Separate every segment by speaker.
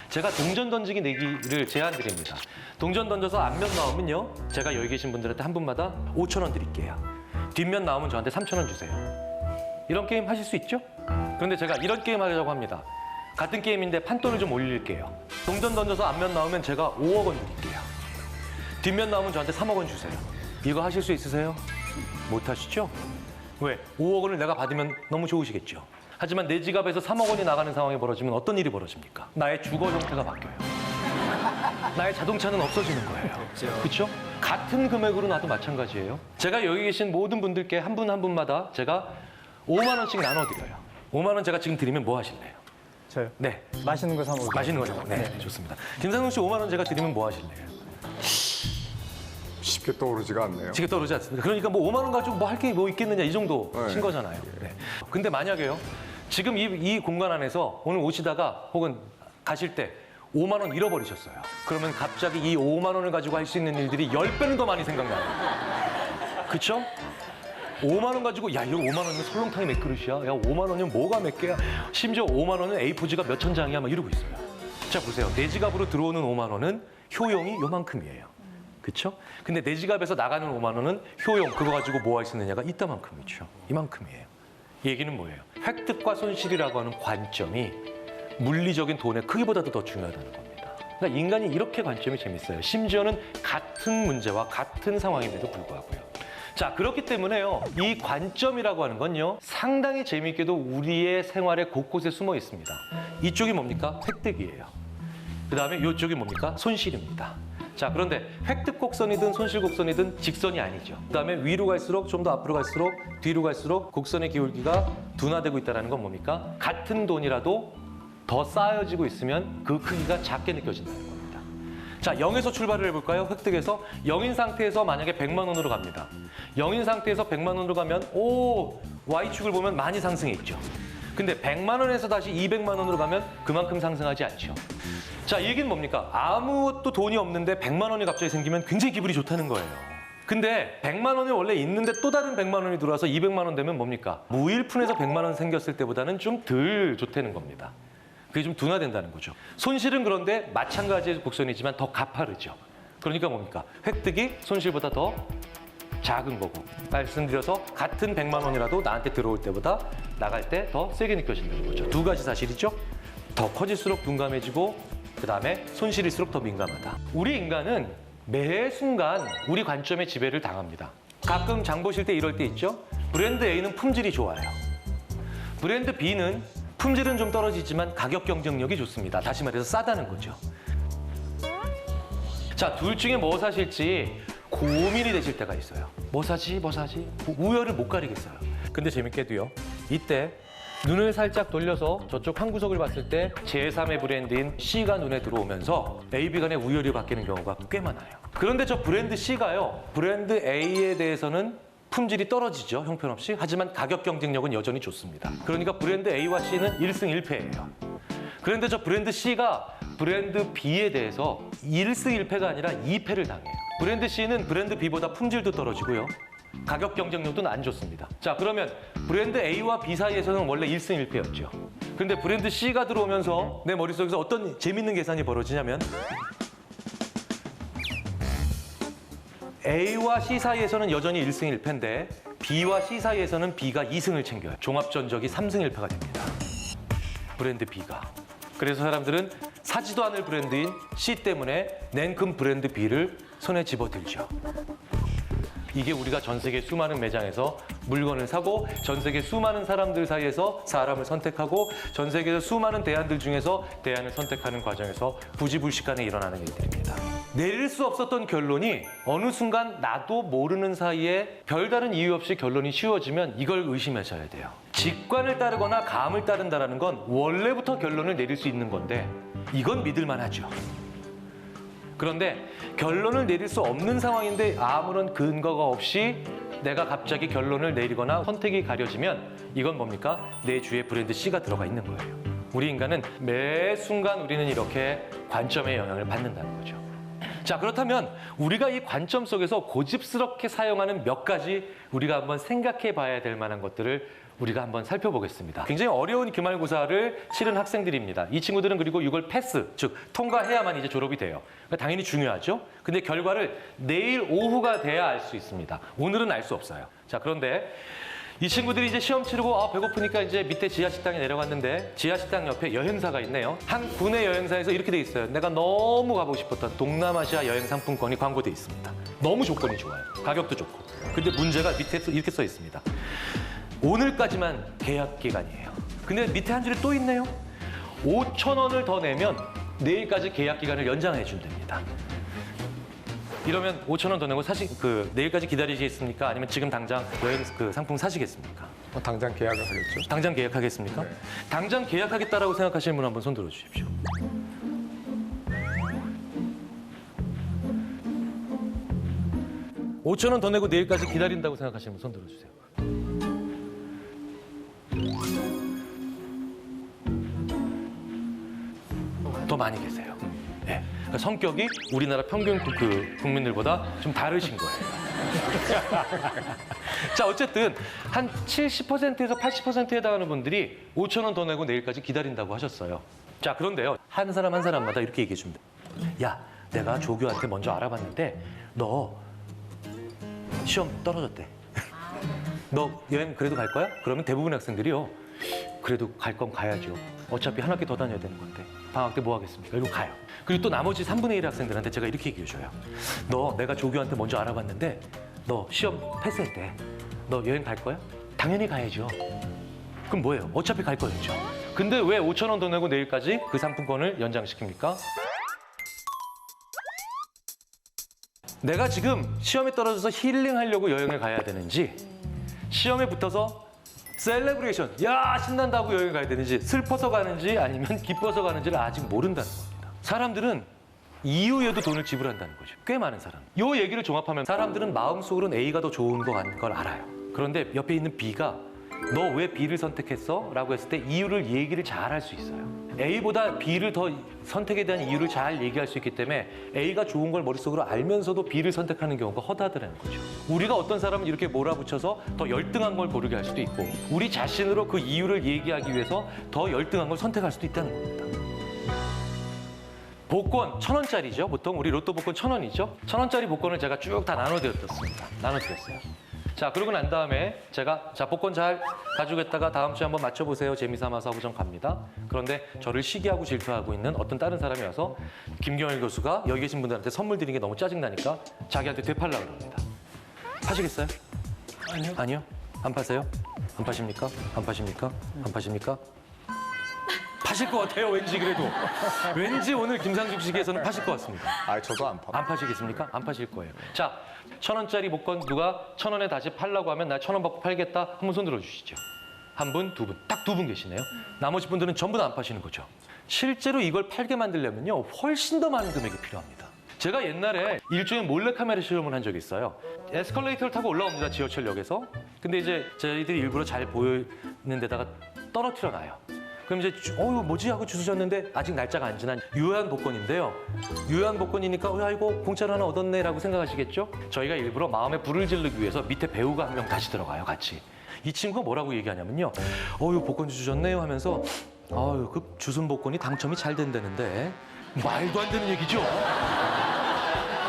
Speaker 1: 제가 동전 던지기 내기를 제안드립니다. 동전 던져서 앞면 나오면요, 제가 여기 계신 분들한테 한 분마다 5,000원 드릴게요. 뒷면 나오면 저한테 3,000원 주세요. 이런 게임 하실 수 있죠? 그런데 제가 이런 게임 하려고 합니다. 같은 게임인데 판돈을 좀 올릴게요. 동전 던져서 앞면 나오면 제가 5억 원 드릴게요. 뒷면 나오면 저한테 3억 원 주세요. 이거 하실 수 있으세요? 못 하시죠? 왜? 5억 원을 내가 받으면 너무 좋으시겠죠? 하지만 내 지갑에서 3억 원이 나가는 상황이 벌어지면 어떤 일이 벌어집니까? 나의 주거 형태가 바뀌어요. 나의 자동차는 없어지는 거예요. 그렇죠? 같은 금액으로 나도 마찬가지예요. 제가 여기 계신 모든 분들께 한 분 한 분마다 제가 5만 원씩 나눠드려요. 5만 원 제가 지금 드리면 뭐 하실래요?
Speaker 2: 저요?
Speaker 1: 네.
Speaker 2: 맛있는 거 사 먹을게요.
Speaker 1: 맛있는 거죠? 네, 좋습니다. 김상훈 씨 5만 원 제가 드리면 뭐 하실래요?
Speaker 3: 쉽게 떠오르지가 않네요.
Speaker 1: 지금 떠오르지 않습니다. 그러니까 뭐 5만 원 가지고 뭐 할 게 뭐 있겠느냐 이 정도신
Speaker 3: 네.
Speaker 1: 거잖아요. 네. 근데 만약에요. 지금 이 공간 안에서 오늘 오시다가 혹은 가실 때 5만 원 잃어버리셨어요. 그러면 갑자기 이 5만 원을 가지고 할 수 있는 일들이 10배는 더 많이 생각나요. 그렇죠? 5만 원 가지고 야 이거 5만 원이면 설렁탕이 몇 그릇이야? 야 5만 원이면 뭐가 몇 개야? 심지어 5만 원은 A4지가 몇 천 장이야? 막 이러고 있어요. 자 보세요. 내 지갑으로 들어오는 5만 원은 효용이 요만큼이에요. 그렇죠? 근데 내 지갑에서 나가는 5만 원은 효용 그거 가지고 뭐 할 수 있느냐가 이따만큼이죠. 이만큼이에요. 이 얘기는 뭐예요? 획득과 손실이라고 하는 관점이 물리적인 돈의 크기보다도 더 중요하다는 겁니다. 그러니까 인간이 이렇게 관점이 재밌어요. 심지어는 같은 문제와 같은 상황임에도 불구하고요. 자, 그렇기 때문에요. 이 관점이라고 하는 건요. 상당히 재미있게도 우리의 생활의 곳곳에 숨어 있습니다. 이쪽이 뭡니까? 획득이에요. 그 다음에 이쪽이 뭡니까? 손실입니다. 자, 그런데 획득 곡선이든 손실 곡선이든 직선이 아니죠. 그 다음에 위로 갈수록 좀 더 앞으로 갈수록 뒤로 갈수록 곡선의 기울기가 둔화되고 있다는 건 뭡니까? 같은 돈이라도 더 쌓여지고 있으면 그 크기가 작게 느껴진다는 겁니다. 자, 0에서 출발을 해볼까요? 획득에서 0인 상태에서 만약에 100만 원으로 갑니다. 0인 상태에서 100만 원으로 가면 Y축을 보면 많이 상승해 있죠. 근데 100만 원에서 다시 200만 원으로 가면 그만큼 상승하지 않죠. 자, 이 얘기는 뭡니까? 아무것도 돈이 없는데 100만 원이 갑자기 생기면 굉장히 기분이 좋다는 거예요. 근데 100만 원이 원래 있는데 또 다른 100만 원이 들어와서 200만 원 되면 뭡니까? 무일푼에서 100만 원 생겼을 때보다는 좀 덜 좋다는 겁니다. 그게 좀 둔화된다는 거죠. 손실은 그런데 마찬가지의 곡선이지만 더 가파르죠. 그러니까 뭡니까? 획득이 손실보다 더 작은 거고, 말씀드려서 같은 100만 원이라도 나한테 들어올 때보다 나갈 때 더 세게 느껴진다는 거죠. 두 가지 사실이죠. 더 커질수록 둔감해지고 그 다음에 손실일수록 더 민감하다. 우리 인간은 매 순간 우리 관점에 지배를 당합니다. 가끔 장 보실 때 이럴 때 있죠. 브랜드 A는 품질이 좋아요. 브랜드 B는 품질은 좀 떨어지지만 가격 경쟁력이 좋습니다. 다시 말해서 싸다는 거죠. 자, 둘 중에 뭐 사실지 고민이 되실 때가 있어요. 뭐 사지? 우열을 못 가리겠어요. 근데 재밌게도요. 이때 눈을 살짝 돌려서 저쪽 한 구석을 봤을 때 제3의 브랜드인 C가 눈에 들어오면서 A, B 간의 우열이 바뀌는 경우가 꽤 많아요. 그런데 저 브랜드 C가요. 브랜드 A에 대해서는 품질이 떨어지죠. 형편없이. 하지만 가격 경쟁력은 여전히 좋습니다. 그러니까 브랜드 A와 C는 1승 1패예요. 그런데 저 브랜드 C가 브랜드 B에 대해서 1승 1패가 아니라 2패를 당해요. 브랜드 C는 브랜드 B보다 품질도 떨어지고요. 가격 경쟁력도 안 좋습니다. 자, 그러면 브랜드 A와 B 사이에서는 원래 1승 1패였죠. 근데 브랜드 C가 들어오면서 내 머릿속에서 어떤 재밌는 계산이 벌어지냐면 A와 C 사이에서는 여전히 1승 1패인데 B와 C 사이에서는 B가 2승을 챙겨요. 종합전적이 3승 1패가 됩니다. 브랜드 B가. 그래서 사람들은 사지도 않을 브랜드인 C 때문에 냉큼 브랜드 B를 손에 집어들죠. 이게 우리가 전 세계 수많은 매장에서 물건을 사고 전 세계 수많은 사람들 사이에서 사람을 선택하고 전 세계에서 수많은 대안들 중에서 대안을 선택하는 과정에서 부지불식간에 일어나는 일들입니다. 내릴 수 없었던 결론이 어느 순간 나도 모르는 사이에 별다른 이유 없이 결론이 쉬워지면 이걸 의심하셔야 돼요. 직관을 따르거나 감을 따른다는 건 원래부터 결론을 내릴 수 있는 건데 이건 믿을만 하죠. 그런데 결론을 내릴 수 없는 상황인데 아무런 근거가 없이 내가 갑자기 결론을 내리거나 선택이 가려지면 이건 뭡니까? 내 주위에 브랜드 C가 들어가 있는 거예요. 우리 인간은 매 순간 우리는 이렇게 관점의 영향을 받는다는 거죠. 자, 그렇다면 우리가 이 관점 속에서 고집스럽게 사용하는 몇 가지 우리가 한번 생각해 봐야 될 만한 것들을 우리가 한번 살펴보겠습니다. 굉장히 어려운 기말고사를 치른 학생들입니다. 이 친구들은 그리고 이걸 패스, 즉 통과해야만 이제 졸업이 돼요. 그러니까 당연히 중요하죠. 근데 결과를 내일 오후가 돼야 알 수 있습니다. 오늘은 알 수 없어요. 자, 그런데 이 친구들이 이제 시험 치르고 배고프니까 이제 밑에 지하식당에 내려갔는데 지하식당 옆에 여행사가 있네요. 한 군의 여행사에서 이렇게 돼 있어요. 내가 너무 가보고 싶었던 동남아시아 여행 상품권이 광고돼 있습니다. 너무 조건이 좋아요. 가격도 좋고. 근데 문제가 밑에 이렇게 써 있습니다. 오늘까지만 계약 기간이에요. 근데 밑에 한 줄이 또 있네요. 5,000원을 더 내면 내일까지 계약 기간을 연장해 준답니다. 이러면 5,000원 더 내고 내일까지 기다리시겠습니까? 아니면 지금 당장 여행 상품 사시겠습니까?
Speaker 2: 당장 계약을 하겠죠.
Speaker 1: 당장 계약하겠습니까?
Speaker 2: 네.
Speaker 1: 당장 계약하겠다라고 생각하시는 분 한번 손 들어주십시오. (5,000원) 더 내고 내일까지 기다린다고 생각하시는 분 손 들어주세요. 더 많이 계세요. 네. 그러니까 성격이 우리나라 평균 국민들보다 좀 다르신 거예요. 자, 어쨌든 한 70%에서 80%에 해당하는 분들이 5,000원 더 내고 내일까지 기다린다고 하셨어요. 자, 그런데요. 한 사람 한 사람마다 이렇게 얘기해 줍니다. 야, 내가 조교한테 먼저 알아봤는데 너 시험 떨어졌대. 너 여행 그래도 갈 거야? 그러면 대부분 학생들이요. 그래도 갈 건 가야죠. 어차피 한 학기 더 다녀야 되는 건데 방학 때 뭐 하겠습니까? 이러고 가요. 그리고 또 나머지 3분의 1 학생들한테 제가 이렇게 얘기해 줘요. 너 내가 조교한테 먼저 알아봤는데 너 시험 패스했대. 너 여행 갈 거야? 당연히 가야죠. 그럼 뭐예요? 어차피 갈 거였죠. 근데 왜 5,000원 더 내고 내일까지 그 상품권을 연장시킵니까? 내가 지금 시험에 떨어져서 힐링하려고 여행을 가야 되는지 시험에 붙어서 셀레브레이션, 야 신난다고 여행 가야 되는지 슬퍼서 가는지 아니면 기뻐서 가는지를 아직 모른다는 겁니다. 사람들은 이유에도 돈을 지불한다는 거죠. 꽤 많은 사람. 이 얘기를 종합하면 사람들은 마음속으로는 A가 더 좋은 걸 알아요. 그런데 옆에 있는 B가 너 왜 B를 선택했어? 라고 했을 때 이유를 얘기를 잘 할 수 있어요. A보다 B를 더 선택에 대한 이유를 잘 얘기할 수 있기 때문에 A가 좋은 걸 머릿속으로 알면서도 B를 선택하는 경우가 허다하다는 거죠. 우리가 어떤 사람은 이렇게 몰아붙여서 더 열등한 걸 고르게 할 수도 있고 우리 자신으로 그 이유를 얘기하기 위해서 더 열등한 걸 선택할 수도 있다는 겁니다. 복권 1,000원짜리죠. 보통 우리 로또 복권 1,000원이죠. 1,000원짜리 복권을 제가 쭉 다 나눠드렸습니다. 나눠드렸어요. 자, 그러고 난 다음에 제가 복권 잘 가지고 있다가 다음 주에 한번 맞춰보세요. 재미삼아서 하고 전 갑니다. 그런데 저를 시기하고 질투하고 있는 어떤 다른 사람이 와서 김경일 교수가 여기 계신 분들한테 선물 드리는 게 너무 짜증나니까 자기한테 되팔라고 그럽니다. 파시겠어요?
Speaker 2: 아니요.
Speaker 1: 아니요? 안 파세요? 안 파십니까? 안 파십니까? 안 파십니까? 파실 것 같아요, 왠지 그래도. 왠지 오늘 김상중 씨께서는 파실 것 같습니다.
Speaker 2: 저도 안 파.
Speaker 1: 안 파시겠습니까? 안 파실 거예요. 자, 1,000원짜리 복권 누가 1,000원에 다시 팔라고 하면 나 1,000원 받고 팔겠다. 한번 손 들어주시죠. 한 분, 두 분. 딱 두 분 계시네요. 나머지 분들은 전부 다 안 파시는 거죠. 실제로 이걸 팔게 만들려면요. 훨씬 더 많은 금액이 필요합니다. 제가 옛날에 일종의 몰래카메라 실험을 한 적이 있어요. 에스컬레이터를 타고 올라옵니다. 지하철역에서. 근데 이제 저희들이 일부러 잘 보이는 데다가 떨어뜨려 놔요. 그럼 이제 이거 뭐지 하고 주셨는데 아직 날짜가 안 지난 유효한 복권인데요. 유효한 복권이니까 아이고 공짜로 하나 얻었네라고 생각하시겠죠? 저희가 일부러 마음에 불을 지르기 위해서 밑에 배우가 한 명 다시 들어가요, 같이. 이 친구가 뭐라고 얘기하냐면요. 이거 복권 주셨네요 하면서 그 주순 복권이 당첨이 잘 된다는데 말도 안 되는 얘기죠.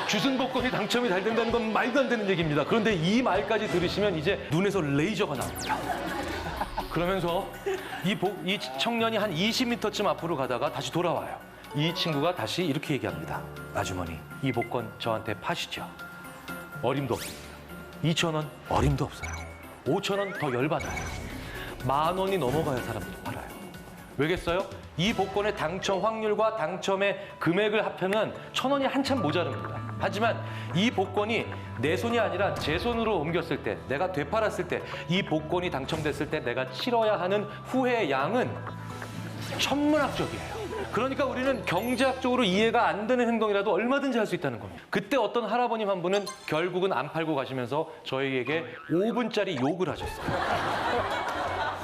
Speaker 1: 주순 복권이 당첨이 잘 된다는 건 말도 안 되는 얘기입니다. 그런데 이 말까지 들으시면 이제 눈에서 레이저가 나옵니다. 그러면서 이 청년이 한 20m쯤 앞으로 가다가 다시 돌아와요. 이 친구가 다시 이렇게 얘기합니다. 아주머니, 이 복권 저한테 파시죠. 어림도 없습니다. 2,000원 어림도 없어요. 5,000원 더 열받아요. 10,000원이 넘어가야 사람들이 팔아요. 왜겠어요? 이 복권의 당첨 확률과 당첨의 금액을 합하면 1,000원이 한참 모자릅니다. 하지만 이 복권이 내 손이 아니라 제 손으로 옮겼을 때, 내가 되팔았을 때, 이 복권이 당첨됐을 때 내가 치러야 하는 후회의 양은 천문학적이에요. 그러니까 우리는 경제학적으로 이해가 안 되는 행동이라도 얼마든지 할 수 있다는 겁니다. 그때 어떤 할아버님 한 분은 결국은 안 팔고 가시면서 저희에게 5분짜리 욕을 하셨어요.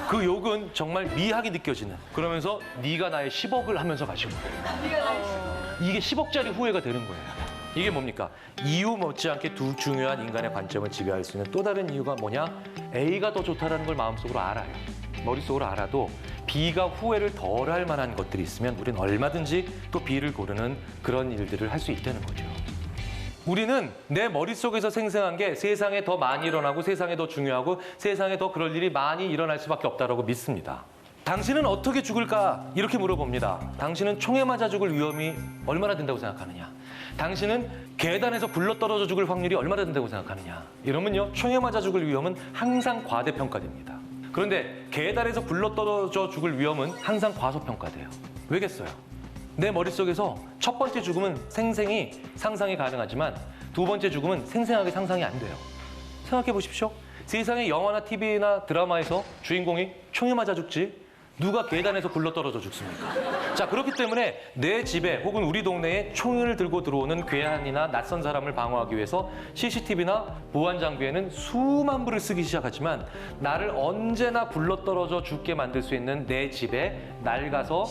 Speaker 1: 그 욕은 정말 미학이 느껴지는. 그러면서 네가 나의 10억을 하면서 가시고 이게 10억짜리 후회가 되는 거예요. 이게 뭡니까? 이유 못지않게 두 중요한 인간의 관점을 지배할 수 있는 또 다른 이유가 뭐냐? A가 더 좋다는 걸 마음속으로 알아요. 머릿속으로 알아도 B가 후회를 덜 할 만한 것들이 있으면 우리는 얼마든지 또 B를 고르는 그런 일들을 할 수 있다는 거죠. 우리는 내 머릿속에서 생생한 게 세상에 더 많이 일어나고 세상에 더 중요하고 세상에 더 그럴 일이 많이 일어날 수밖에 없다고 믿습니다. 당신은 어떻게 죽을까? 이렇게 물어봅니다. 당신은 총에 맞아 죽을 위험이 얼마나 된다고 생각하느냐? 당신은 계단에서 굴러떨어져 죽을 확률이 얼마나 된다고 생각하느냐? 이러면요, 총에 맞아 죽을 위험은 항상 과대평가됩니다. 그런데 계단에서 굴러떨어져 죽을 위험은 항상 과소평가돼요. 왜겠어요? 내 머릿속에서 첫 번째 죽음은 생생히 상상이 가능하지만 두 번째 죽음은 생생하게 상상이 안 돼요. 생각해 보십시오. 세상의 영화나 TV나 드라마에서 주인공이 총에 맞아 죽지 누가 계단에서 굴러떨어져 죽습니까? 자, 그렇기 때문에 내 집에 혹은 우리 동네에 총을 들고 들어오는 괴한이나 낯선 사람을 방어하기 위해서 CCTV나 보안 장비에는 수만 불을 쓰기 시작하지만 나를 언제나 굴러떨어져 죽게 만들 수 있는 내 집에 낡아서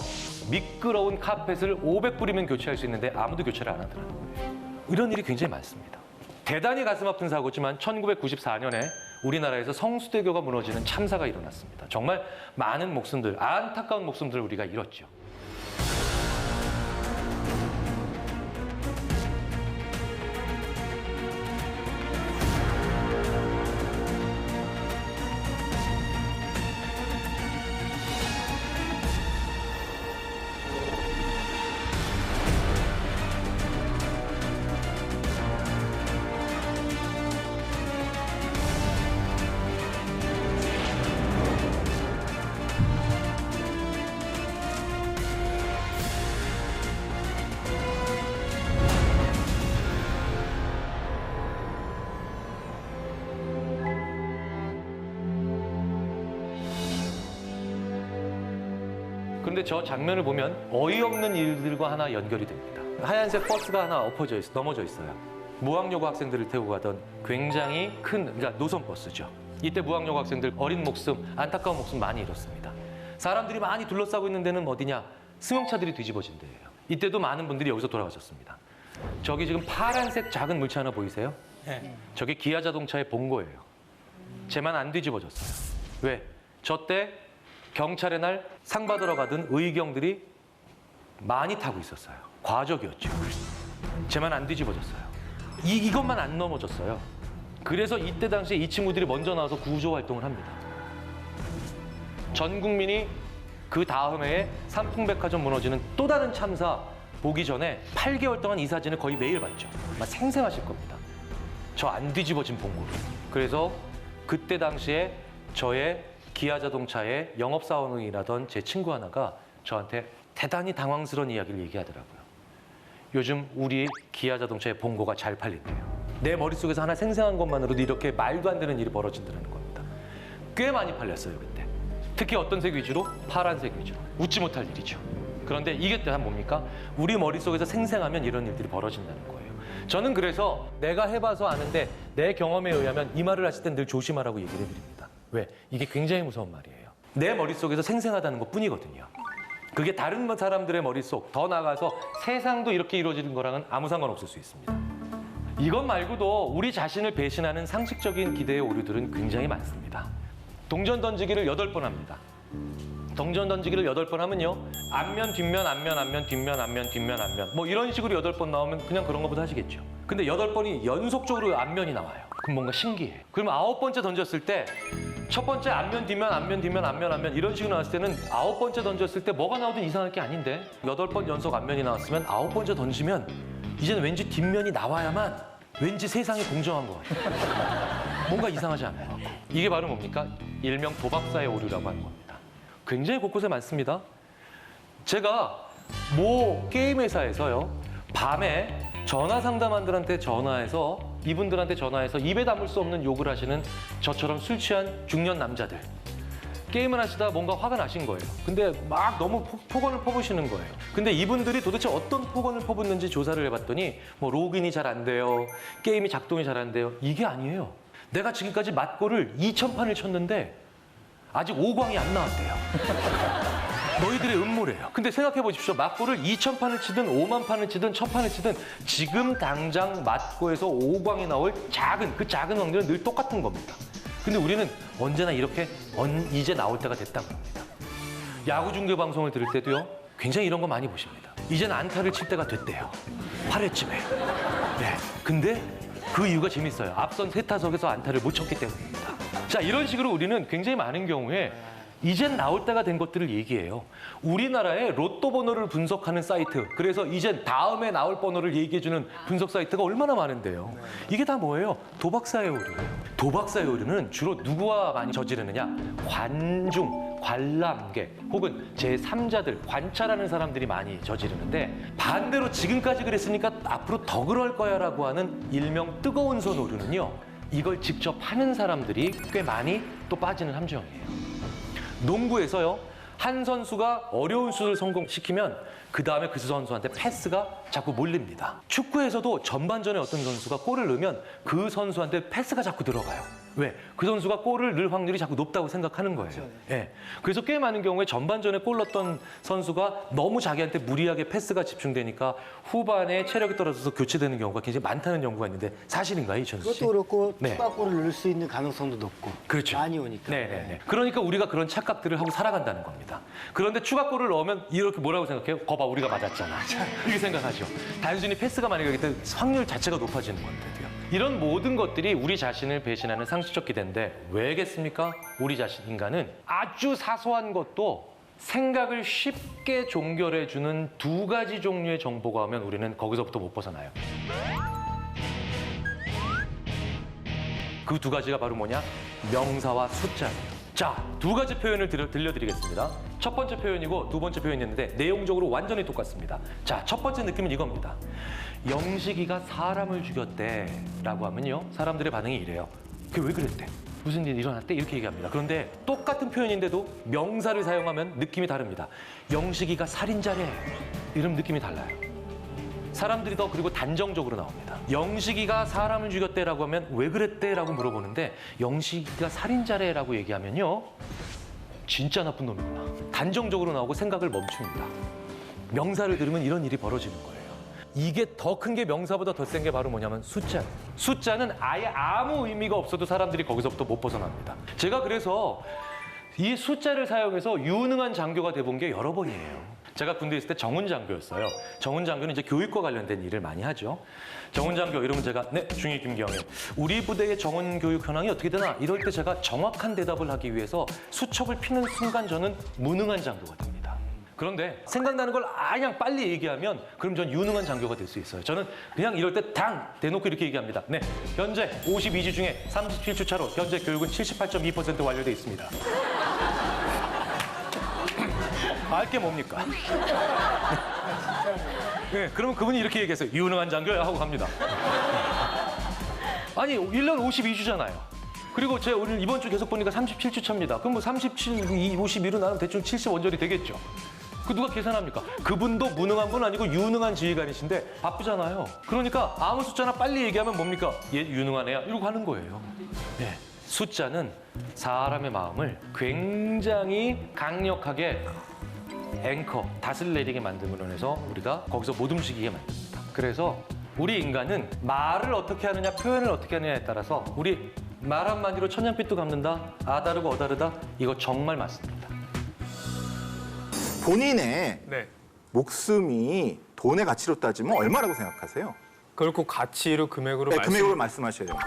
Speaker 1: 미끄러운 카펫을 500불이면 교체할 수 있는데 아무도 교체를 안 하더라는 거예요. 이런 일이 굉장히 많습니다. 대단히 가슴 아픈 사고지만 1994년에 우리나라에서 성수대교가 무너지는 참사가 일어났습니다. 정말 많은 목숨들, 안타까운 목숨들을 우리가 잃었죠. 그런데 저 장면을 보면 어이없는 일들과 하나 연결이 됩니다. 하얀색 버스가 하나 넘어져 있어요. 무학여고 학생들을 태우고 가던 굉장히 큰, 그러니까 노선버스죠. 이때 무학여고 학생들 어린 목숨, 안타까운 목숨 많이 잃었습니다. 사람들이 많이 둘러싸고 있는 데는 어디냐? 승용차들이 뒤집어진 데예요. 이때도 많은 분들이 여기서 돌아가셨습니다. 저기 지금 파란색 작은 물체 하나 보이세요?
Speaker 2: 네.
Speaker 1: 저게 기아 자동차의 본거예요. 쟤만 안 뒤집어졌어요. 왜? 저 때 경찰의 날 상 받으러 가던 의경들이 많이 타고 있었어요. 과적이었죠. 쟤만 안 뒤집어졌어요. 이것만 안 넘어졌어요. 그래서 이때 당시에 이 친구들이 먼저 나와서 구조 활동을 합니다. 전 국민이 그 다음 해에 삼풍백화점 무너지는 또 다른 참사 보기 전에 8개월 동안 이 사진을 거의 매일 봤죠. 아마 생생하실 겁니다. 저 안 뒤집어진 봉고를. 그래서 그때 당시에 저의 기아 자동차의 영업사원이라던 제 친구 하나가 저한테 대단히 당황스러운 이야기를 얘기하더라고요. 요즘 우리 기아 자동차의 봉고가 잘 팔린대요. 내 머릿속에서 하나 생생한 것만으로도 이렇게 말도 안 되는 일이 벌어진다는 겁니다. 꽤 많이 팔렸어요, 그때. 특히 어떤 색 위주로? 파란색 위주로. 웃지 못할 일이죠. 그런데 이게 또 뭡니까? 우리 머릿속에서 생생하면 이런 일들이 벌어진다는 거예요. 저는 그래서 내가 해봐서 아는데 내 경험에 의하면 이 말을 하실 땐 늘 조심하라고 얘기를 해드립니다. 왜? 이게 굉장히 무서운 말이에요. 내 머릿속에서 생생하다는 것 뿐이거든요. 그게 다른 사람들의 머릿속, 더 나아가서 세상도 이렇게 이루어지는 거랑은 아무 상관없을 수 있습니다. 이것 말고도 우리 자신을 배신하는 상식적인 기대의 오류들은 굉장히 많습니다. 동전 던지기를 8번 합니다. 동전 던지기를 8번 하면요. 앞면, 뒷면, 앞면, 앞면, 뒷면, 앞면, 뒷면, 앞면. 뭐 이런 식으로 8번 나오면 그냥 그런 것보다 하시겠죠. 근데 8번이 연속적으로 앞면이 나와요. 그럼 뭔가 신기해. 그럼 9번째 던졌을 때 첫 번째 앞면, 뒷면, 앞면, 뒷면, 앞면, 앞면 이런 식으로 나왔을 때는 9번째 던졌을 때 뭐가 나오든 이상할 게 아닌데 8번 연속 앞면이 나왔으면 9번째 던지면 이제는 왠지 뒷면이 나와야만 왠지 세상이 공정한 것 같아요. 뭔가 이상하지 않아요. 이게 바로 뭡니까? 일명 도박사의 오류라고 하는 겁니다. 굉장히 곳곳에 많습니다. 제가 모 게임 회사에서요. 밤에 전화 상담원들한테 전화해서 이분들한테 전화해서 입에 담을 수 없는 욕을 하시는 저처럼 술 취한 중년 남자들. 게임을 하시다 뭔가 화가 나신 거예요. 근데 막 너무 폭언을 퍼부시는 거예요. 근데 이분들이 도대체 어떤 폭언을 퍼붓는지 조사를 해봤더니 뭐 로그인이 잘 안 돼요. 게임이 작동이 잘 안 돼요. 이게 아니에요. 내가 지금까지 맞고를 2000판을 쳤는데 아직 5광이 안 나왔대요. 너희들의 음모래요. 근데 생각해 보십시오. 맞고를 2,000판을 치든 5만 판을 치든 1,000판을 치든 지금 당장 맞고에서 5광이 나올 그 작은 확률은 늘 똑같은 겁니다. 근데 우리는 언제나 이렇게 이제 나올 때가 됐다고 합니다. 야구 중계 방송을 들을 때도요. 굉장히 이런 거 많이 보십니다. 이젠 안타를 칠 때가 됐대요. 8회쯤에. 네. 근데 그 이유가 재밌어요. 앞선 세 타석에서 안타를 못 쳤기 때문입니다. 자, 이런 식으로 우리는 굉장히 많은 경우에 이젠 나올 때가 된 것들을 얘기해요. 우리나라의 로또 번호를 분석하는 사이트, 그래서 이젠 다음에 나올 번호를 얘기해주는 분석 사이트가 얼마나 많은데요. 이게 다 뭐예요? 도박사의 오류예요. 도박사의 오류는 주로 누구와 많이 저지르느냐? 관중, 관람객 혹은 제3자들, 관찰하는 사람들이 많이 저지르는데, 반대로 지금까지 그랬으니까 앞으로 더 그럴 거야 라고 하는 일명 뜨거운 손 오류는요. 이걸 직접 하는 사람들이 꽤 많이 또 빠지는 함정이에요. 농구에서요, 한 선수가 어려운 슛을 성공시키면 그 다음에 그 선수한테 패스가 자꾸 몰립니다. 축구에서도 전반전에 어떤 선수가 골을 넣으면 그 선수한테 패스가 자꾸 들어가요. 왜? 그 선수가 골을 넣을 확률이 자꾸 높다고 생각하는 거예요.
Speaker 3: 그렇죠.
Speaker 1: 예. 그래서 꽤 많은 경우에 전반전에 골 넣었던 선수가 너무 자기한테 무리하게 패스가 집중되니까 후반에 체력이 떨어져서 교체되는 경우가 굉장히 많다는 연구가 있는데 사실인가요, 이천수 씨?
Speaker 3: 그것도 그렇고
Speaker 1: 네.
Speaker 3: 추가골을 넣을 수 있는 가능성도 높고
Speaker 1: 그렇죠.
Speaker 3: 많이 오니까.
Speaker 1: 네네네. 그러니까 우리가 그런 착각들을 하고 살아간다는 겁니다. 그런데 추가골을 넣으면 이렇게 뭐라고 생각해요? 거봐, 우리가 맞았잖아. 이렇게 생각하죠. 단순히 패스가 많이 가기 때문에 확률 자체가 높아지는 건데도요. 이런 모든 것들이 우리 자신을 배신하는 상식적 기대인데 왜겠습니까? 우리 자신, 인간은 아주 사소한 것도 생각을 쉽게 종결해주는 두 가지 종류의 정보가 오면 우리는 거기서부터 못 벗어나요. 그 두 가지가 바로 뭐냐? 명사와 숫자예요. 자, 두 가지 표현을 들려드리겠습니다. 첫 번째 표현이고 두 번째 표현이었는데 내용적으로 완전히 똑같습니다. 자, 첫 번째 느낌은 이겁니다. 영식이가 사람을 죽였대라고 하면요. 사람들의 반응이 이래요. 그게 왜 그랬대? 무슨 일이 일어났대? 이렇게 얘기합니다. 그런데 똑같은 표현인데도 명사를 사용하면 느낌이 다릅니다. 영식이가 살인자래. 이러면 느낌이 달라요. 사람들이 더 그리고 단정적으로 나옵니다. 영식이가 사람을 죽였대라고 하면 왜 그랬대라고 물어보는데 영식이가 살인자래라고 얘기하면요. 진짜 나쁜 놈이구나. 단정적으로 나오고 생각을 멈춥니다. 명사를 들으면 이런 일이 벌어지는 거예요. 이게 더 큰 게 명사보다 더 센 게 바로 뭐냐면 숫자예요. 숫자는 아예 아무 의미가 없어도 사람들이 거기서부터 못 벗어납니다. 제가 그래서 이 숫자를 사용해서 유능한 장교가 돼본 게 여러 번이에요. 제가 군대에 있을 때 정훈 장교였어요. 정훈 장교는 이제 교육과 관련된 일을 많이 하죠. 정훈 장교 이러면 제가 네, 중위 김경일. 우리 부대의 정훈 교육 현황이 어떻게 되나? 이럴 때 제가 정확한 대답을 하기 위해서 수첩을 피는 순간 저는 무능한 장교가 됩니다. 그런데 생각나는 걸 그냥 빨리 얘기하면 그럼 전 유능한 장교가 될 수 있어요. 저는 그냥 이럴 때 당 대놓고 이렇게 얘기합니다. 네, 현재 52주 중에 37주 차로 현재 교육은 78.2% 완료돼 있습니다. 알게 뭡니까? 네, 그러면 그분이 이렇게 얘기했어요. 유능한 장교야 하고 갑니다. 아니, 1년 52주잖아요. 그리고 제가 오늘 이번 주 계속 보니까 37주 차입니다. 그럼 뭐 37, 52로 나는 대충 70원절이 되겠죠. 그 누가 계산합니까? 그분도 무능한 분 아니고 유능한 지휘관이신데 바쁘잖아요. 그러니까 아무 숫자나 빨리 얘기하면 뭡니까? 얘 유능한 애야. 이러고 하는 거예요. 네. 숫자는 사람의 마음을 굉장히 강력하게 앵커, 닷을 내리게 만듦으로 해서 우리가 거기서 못 움직이게 만듭니다. 그래서 우리 인간은 말을 어떻게 하느냐, 표현을 어떻게 하느냐에 따라서 우리 말 한마디로 천냥빚도 갚는다, 아다르고 어다르다, 이거 정말 맞습니다.
Speaker 4: 본인의
Speaker 2: 네.
Speaker 4: 목숨이 돈의 가치로 따지면 얼마라고 생각하세요?
Speaker 2: 그걸 꼭 가치로 금액으로
Speaker 4: 네, 금액으로 말씀하셔야 돼요.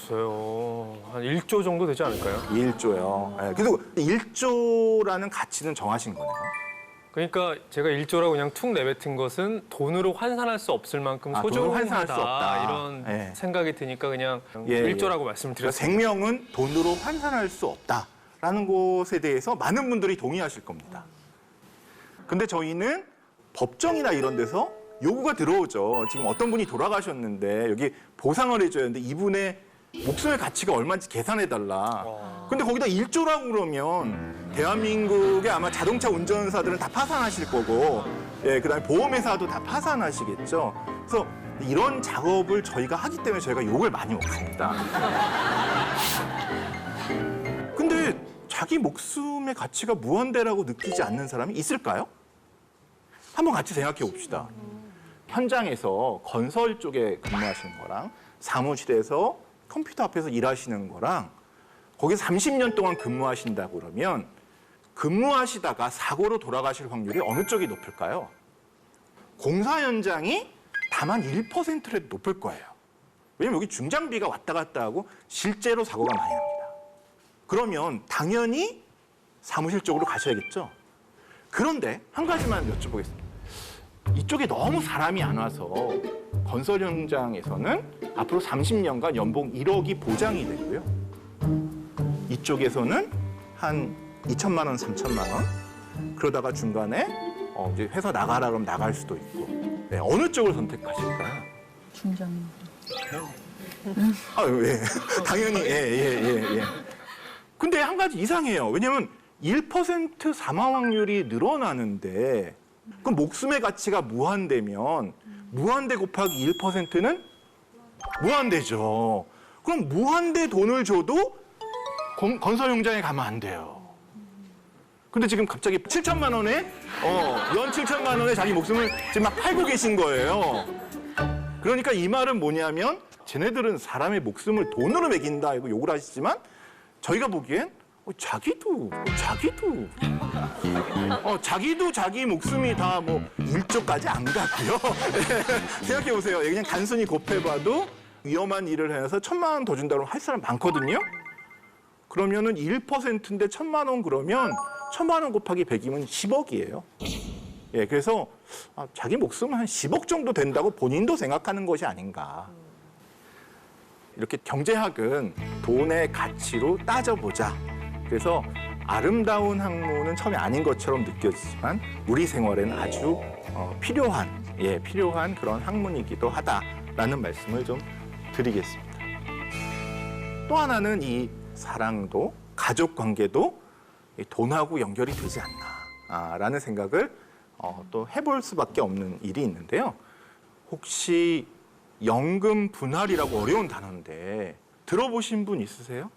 Speaker 2: 말씀하셨어요. 한 1조 정도 되지 않을까요?
Speaker 4: 1조요. 네, 그래도 1조라는 가치는 정하신 거네요.
Speaker 2: 그러니까 제가 1조라고 그냥 툭 내뱉은 것은 돈으로 환산할 수 없을 만큼
Speaker 4: 돈으로 환산할 수
Speaker 2: 소중하다
Speaker 4: 없다.
Speaker 2: 이런
Speaker 4: 예.
Speaker 2: 생각이 드니까 그냥
Speaker 4: 예,
Speaker 2: 1조라고
Speaker 4: 그러니까
Speaker 2: 말씀드렸습니다.
Speaker 4: 생명은 돈으로 환산할 수 없다라는 것에 대해서 많은 분들이 동의하실 겁니다. 근데 저희는 법정이나 이런 데서 요구가 들어오죠. 지금 어떤 분이 돌아가셨는데 여기 보상을 해줘야 하는데 이분의 목숨의 가치가 얼마인지 계산해달라. 근데 거기다 1조라고 그러면 대한민국의 아마 자동차 운전사들은 다 파산하실 거고, 예, 그다음에 보험회사도 다 파산하시겠죠. 그래서 이런 작업을 저희가 하기 때문에 저희가 욕을 많이 먹습니다. 근데 자기 목숨의 가치가 무한대라고 느끼지 않는 사람이 있을까요? 한번 같이 생각해 봅시다. 현장에서 건설 쪽에 근무하시는 거랑 사무실에서 컴퓨터 앞에서 일하시는 거랑 거기서 30년 동안 근무하신다고 그러면 근무하시다가 사고로 돌아가실 확률이 어느 쪽이 높을까요? 공사 현장이 다만 1%라도 높을 거예요. 왜냐면 여기 중장비가 왔다 갔다 하고 실제로 사고가 많이 납니다. 그러면 당연히 사무실 쪽으로 가셔야겠죠. 그런데 한 가지만 여쭤보겠습니다. 이쪽에 너무 사람이 안 와서 건설 현장에서는 앞으로 30년간 연봉 1억이 보장이 되고요. 이쪽에서는 한 2천만 원, 3천만 원. 그러다가 중간에 이제 회사 나가라 그러면 나갈 수도 있고. 네, 어느 쪽을 선택하실까요?
Speaker 5: 중장비.
Speaker 4: 아, 왜? 당연히 예. 근데 한 가지 이상해요. 왜냐면 1% 사망 확률이 늘어나는데 그럼 목숨의 가치가 무한대면 무한대 곱하기 1%는 무한대죠. 그럼 무한대 돈을 줘도 건설 현장에 가면 안 돼요. 근데 지금 갑자기 7천만 원에 연 7천만 원에 자기 목숨을 지금 막 팔고 계신 거예요. 그러니까 이 말은 뭐냐면 쟤네들은 사람의 목숨을 돈으로 매긴다 이거 욕을 하시지만 저희가 보기엔 자기도 자기 목숨이 다 뭐 1조까지 안 갔고요. 생각해 보세요. 그냥 단순히 곱해봐도 위험한 일을 해서 1,000만 원 더 준다고 할 사람 많거든요. 그러면은 1%인데 1,000만 원 그러면 1,000만 원 곱하기 100이면 10억이에요. 예, 그래서 자기 목숨은 한 10억 정도 된다고 본인도 생각하는 것이 아닌가. 이렇게 경제학은 돈의 가치로 따져보자. 그래서 아름다운 학문은 처음에 아닌 것처럼 느껴지지만 우리 생활에는 아주 필요한 그런 학문이기도 하다라는 말씀을 좀 드리겠습니다. 또 하나는 이 사랑도 가족 관계도 돈하고 연결이 되지 않나라는 생각을 또 해볼 수밖에 없는 일이 있는데요. 혹시 연금 분할이라고 어려운 단어인데 들어보신 분 있으세요?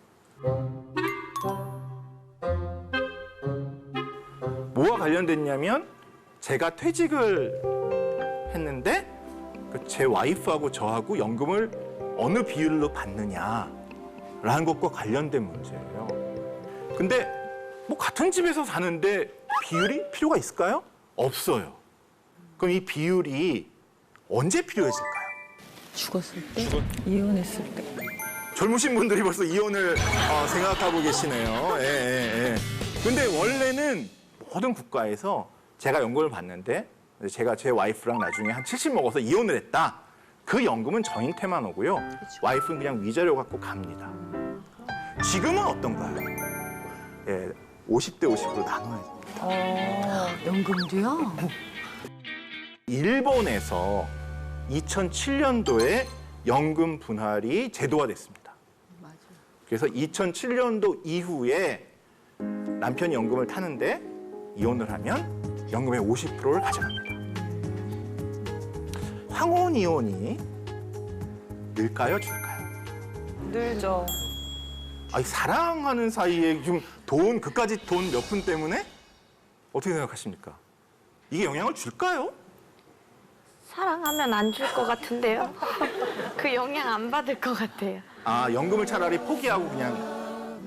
Speaker 4: 뭐와 관련됐냐면 제가 퇴직을 했는데 제 와이프하고 저하고 연금을 어느 비율로 받느냐라는 것과 관련된 문제예요. 근데 뭐 같은 집에서 사는데 비율이 필요가 있을까요? 없어요. 그럼 이 비율이 언제 필요해질까요?
Speaker 5: 죽었을 때? 이혼했을 때?
Speaker 4: 젊으신 분들이 벌써 이혼을 생각하고 계시네요. 예. 근데 원래는 모든 국가에서 제가 연금을 받는데 제가 제 와이프랑 나중에 한 70 먹어서 이혼을 했다. 그 연금은 저한테만 오고요. 와이프는 그냥 위자료 갖고 갑니다. 지금은 어떤가요? 예, 50대 50으로 나눠야 됩니다.
Speaker 5: 연금도요?
Speaker 4: 일본에서 2007년도에 연금 분할이 제도화됐습니다.
Speaker 5: 맞아.
Speaker 4: 그래서 2007년도 이후에 남편이 연금을 타는데 이혼을 하면 연금의 50%를 가져갑니다. 황혼 이혼이 늘까요, 줄까요?
Speaker 6: 늘죠.
Speaker 4: 아니, 사랑하는 사이에 지금 그까지 돈 몇 푼 때문에 어떻게 생각하십니까? 이게 영향을 줄까요?
Speaker 6: 사랑하면 안 줄 것 같은데요. 그 영향 안 받을 것 같아요.
Speaker 4: 연금을 차라리 포기하고 그냥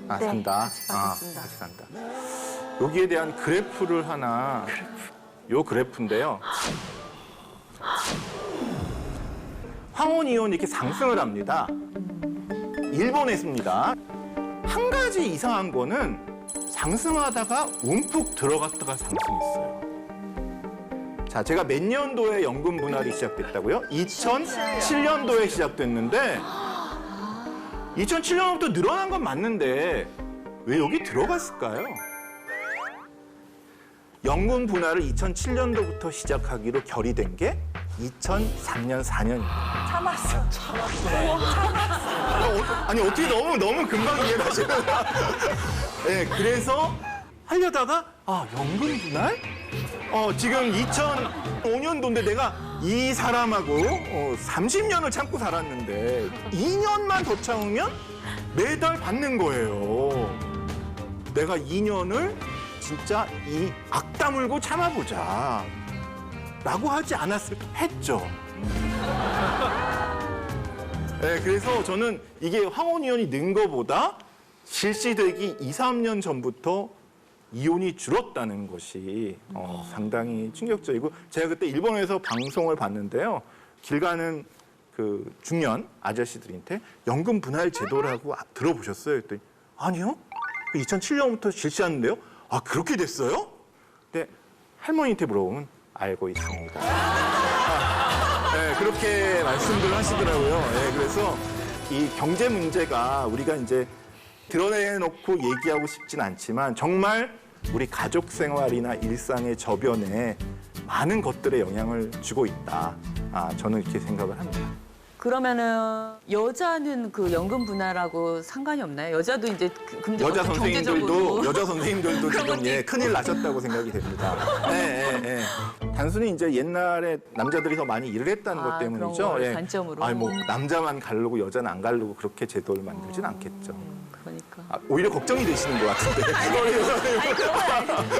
Speaker 6: 네,
Speaker 4: 산다.
Speaker 6: 같이 받겠습니다.
Speaker 4: 같이 산다. 여기에 대한 그래프를 하나. 요 그래프인데요. 황혼 이혼 이렇게 상승을 합니다. 일본에서입니다. 한 가지 이상한 거는 상승하다가 움푹 들어갔다가 상승했어요. 자, 제가 몇 년도에 연금 분할이 시작됐다고요? 2007년도에 시작됐는데 2007년부터 늘어난 건 맞는데 왜 여기 들어갔을까요? 연금 분할을 2007년도부터 시작하기로 결의된 게 2003년, 4년입니다.
Speaker 6: 참았어.
Speaker 4: 아니 어떻게 너무 금방 이해가 하시는 네, 그래서 하려다가 연금 분할? 지금 2005년도인데 내가 이 사람하고 30년을 참고 살았는데 2년만 더 참으면 매달 받는 거예요. 내가 2년을 진짜 이 악다물고 참아보자 라고 하지 않았을까 했죠. 네, 그래서 저는 이게 황혼이혼이 는 거보다 실시되기 2, 3년 전부터 이혼이 줄었다는 것이 상당히 충격적이고, 제가 그때 일본에서 방송을 봤는데요. 길 가는 그 중년 아저씨들한테 연금 분할 제도라고 들어보셨어요? 그랬더니 아니요. 2007년부터 실시하는데요. 아, 그렇게 됐어요? 근데 할머니한테 물어보면 알고 있습니다. 네, 그렇게 말씀들 하시더라고요. 네, 그래서 이 경제 문제가 우리가 이제 드러내놓고 얘기하고 싶진 않지만 정말 우리 가족 생활이나 일상의 저변에 많은 것들에 영향을 주고 있다. 저는 이렇게 생각을 합니다.
Speaker 5: 그러면은 여자는 그 연금 분할하고 상관이 없나요? 여자도 이제
Speaker 4: 여자
Speaker 5: 경제적으로
Speaker 4: 선생님들도 지금 큰일 나셨다고 생각이 됩니다. 네. 단순히 이제 옛날에 남자들이 더 많이 일을 했다는 것 때문이죠.
Speaker 5: 그런 걸 단점으로.
Speaker 4: 아니 뭐 남자만 가르고 여자는 안 가르고 그렇게 제도를 만들진 않겠죠.
Speaker 5: 그러니까.
Speaker 4: 오히려 걱정이 되시는 것 같은데.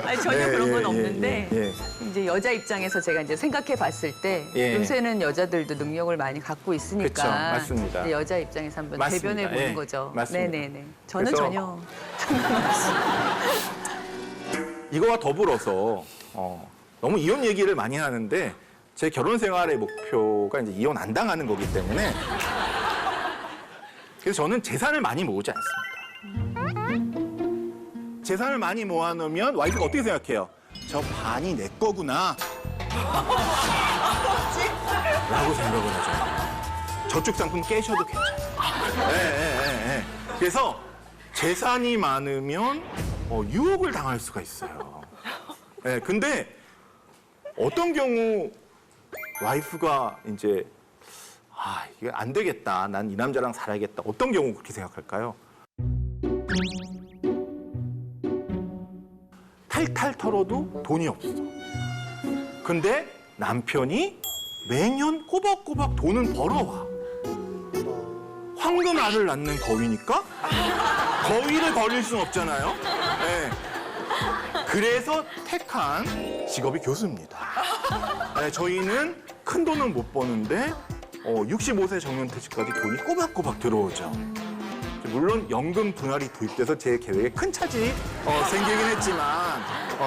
Speaker 5: 아니 전혀 그런 건 없는데
Speaker 4: 예.
Speaker 5: 이제 여자 입장에서 제가 이제 생각해 봤을 때
Speaker 4: 예.
Speaker 5: 요새는 여자들도 능력을 많이 갖고 있으니까
Speaker 4: 그쵸, 맞습니다.
Speaker 5: 이제 여자 입장에서 한번
Speaker 4: 맞습니다.
Speaker 5: 대변해 보는
Speaker 4: 예,
Speaker 5: 거죠.
Speaker 4: 맞습니다.
Speaker 5: 네네네. 저는
Speaker 4: 그래서-
Speaker 5: 전혀
Speaker 4: 이거와 더불어서 너무 이혼 얘기를 많이 하는데 제 결혼 생활의 목표가 이제 이혼 안 당하는 거기 때문에 그래서 저는 재산을 많이 모으지 않습니다. 재산을 많이 모아놓으면 와이프가 어떻게 생각해요? 저 반이 내 거구나. 라고 생각을 하죠. 저축 상품 깨셔도 괜찮아요. 예. 그래서 재산이 많으면 유혹을 당할 수가 있어요. 예, 근데 어떤 경우 와이프가 이제 이게 안 되겠다. 난 이 남자랑 살아야겠다. 어떤 경우 그렇게 생각할까요? 탈탈 털어도 돈이 없어. 근데 남편이 매년 꼬박꼬박 돈은 벌어와. 황금알을 낳는 거위니까 거위를 버릴 수는 없잖아요. 네. 그래서 택한 직업이 교수입니다. 네, 저희는 큰 돈은 못 버는데 65세 정년퇴직까지 돈이 꼬박꼬박 들어오죠. 물론 연금 분할이 도입돼서 제 계획에 큰 차질이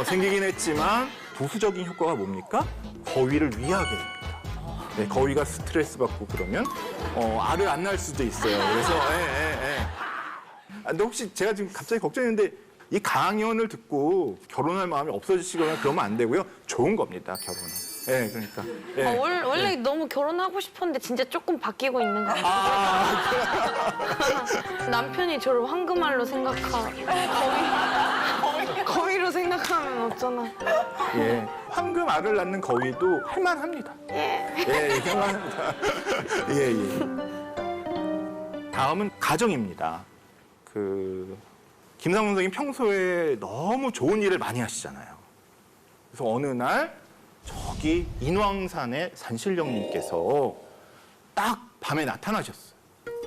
Speaker 4: 생기긴 했지만 부수적인 효과가 뭡니까? 거위를 위하게 됩니다. 네, 거위가 스트레스 받고 그러면 알을 안 낳을 수도 있어요. 그래서 근데 혹시 제가 지금 갑자기 걱정했는데 이 강연을 듣고 결혼할 마음이 없어지시거나 그러면 안 되고요. 좋은 겁니다, 결혼은. 네, 그러니까. 네.
Speaker 6: 원래 너무 결혼하고 싶었는데 진짜 조금 바뀌고 있는 것 같아요. 남편이 저를 황금알로 거위로 생각하면 어쩌나.
Speaker 4: 예, 황금알을 낳는 거위도 할만합니다. 예, 할만합니다. 예. 다음은 가정입니다. 김상훈 선생님 평소에 너무 좋은 일을 많이 하시잖아요. 그래서 어느 날 저기 인왕산의 산신령님께서 딱 밤에 나타나셨어요.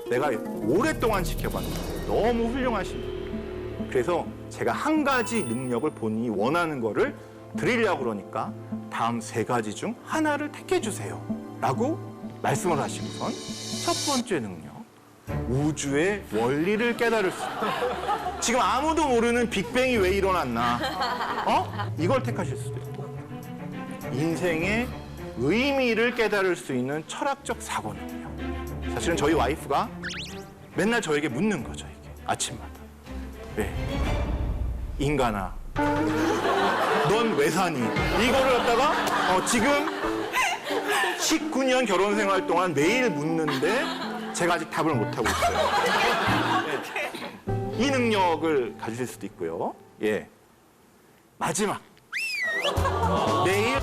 Speaker 4: 내가 오랫동안 지켜봤는데 너무 훌륭하신 분. 그래서 제가 한 가지 능력을 본인이 원하는 거를 드리려고 그러니까 다음 3가지 중 하나를 택해 주세요. 라고 말씀을 하시고선 첫 번째 능력, 우주의 원리를 깨달을 수 있다. 지금 아무도 모르는 빅뱅이 왜 일어났나? 이걸 택하실 수도 있고, 인생의 의미를 깨달을 수 있는 철학적 사고 능력. 사실은 저희 와이프가 맨날 저에게 묻는 거죠, 이게 아침마다. 왜? 인간아, 넌 왜 사니? 이거를 갖다가 지금 19년 결혼 생활 동안 매일 묻는데 제가 아직 답을 못하고 있어요. 네. 이 능력을 가지실 수도 있고요. 예. 마지막. 내일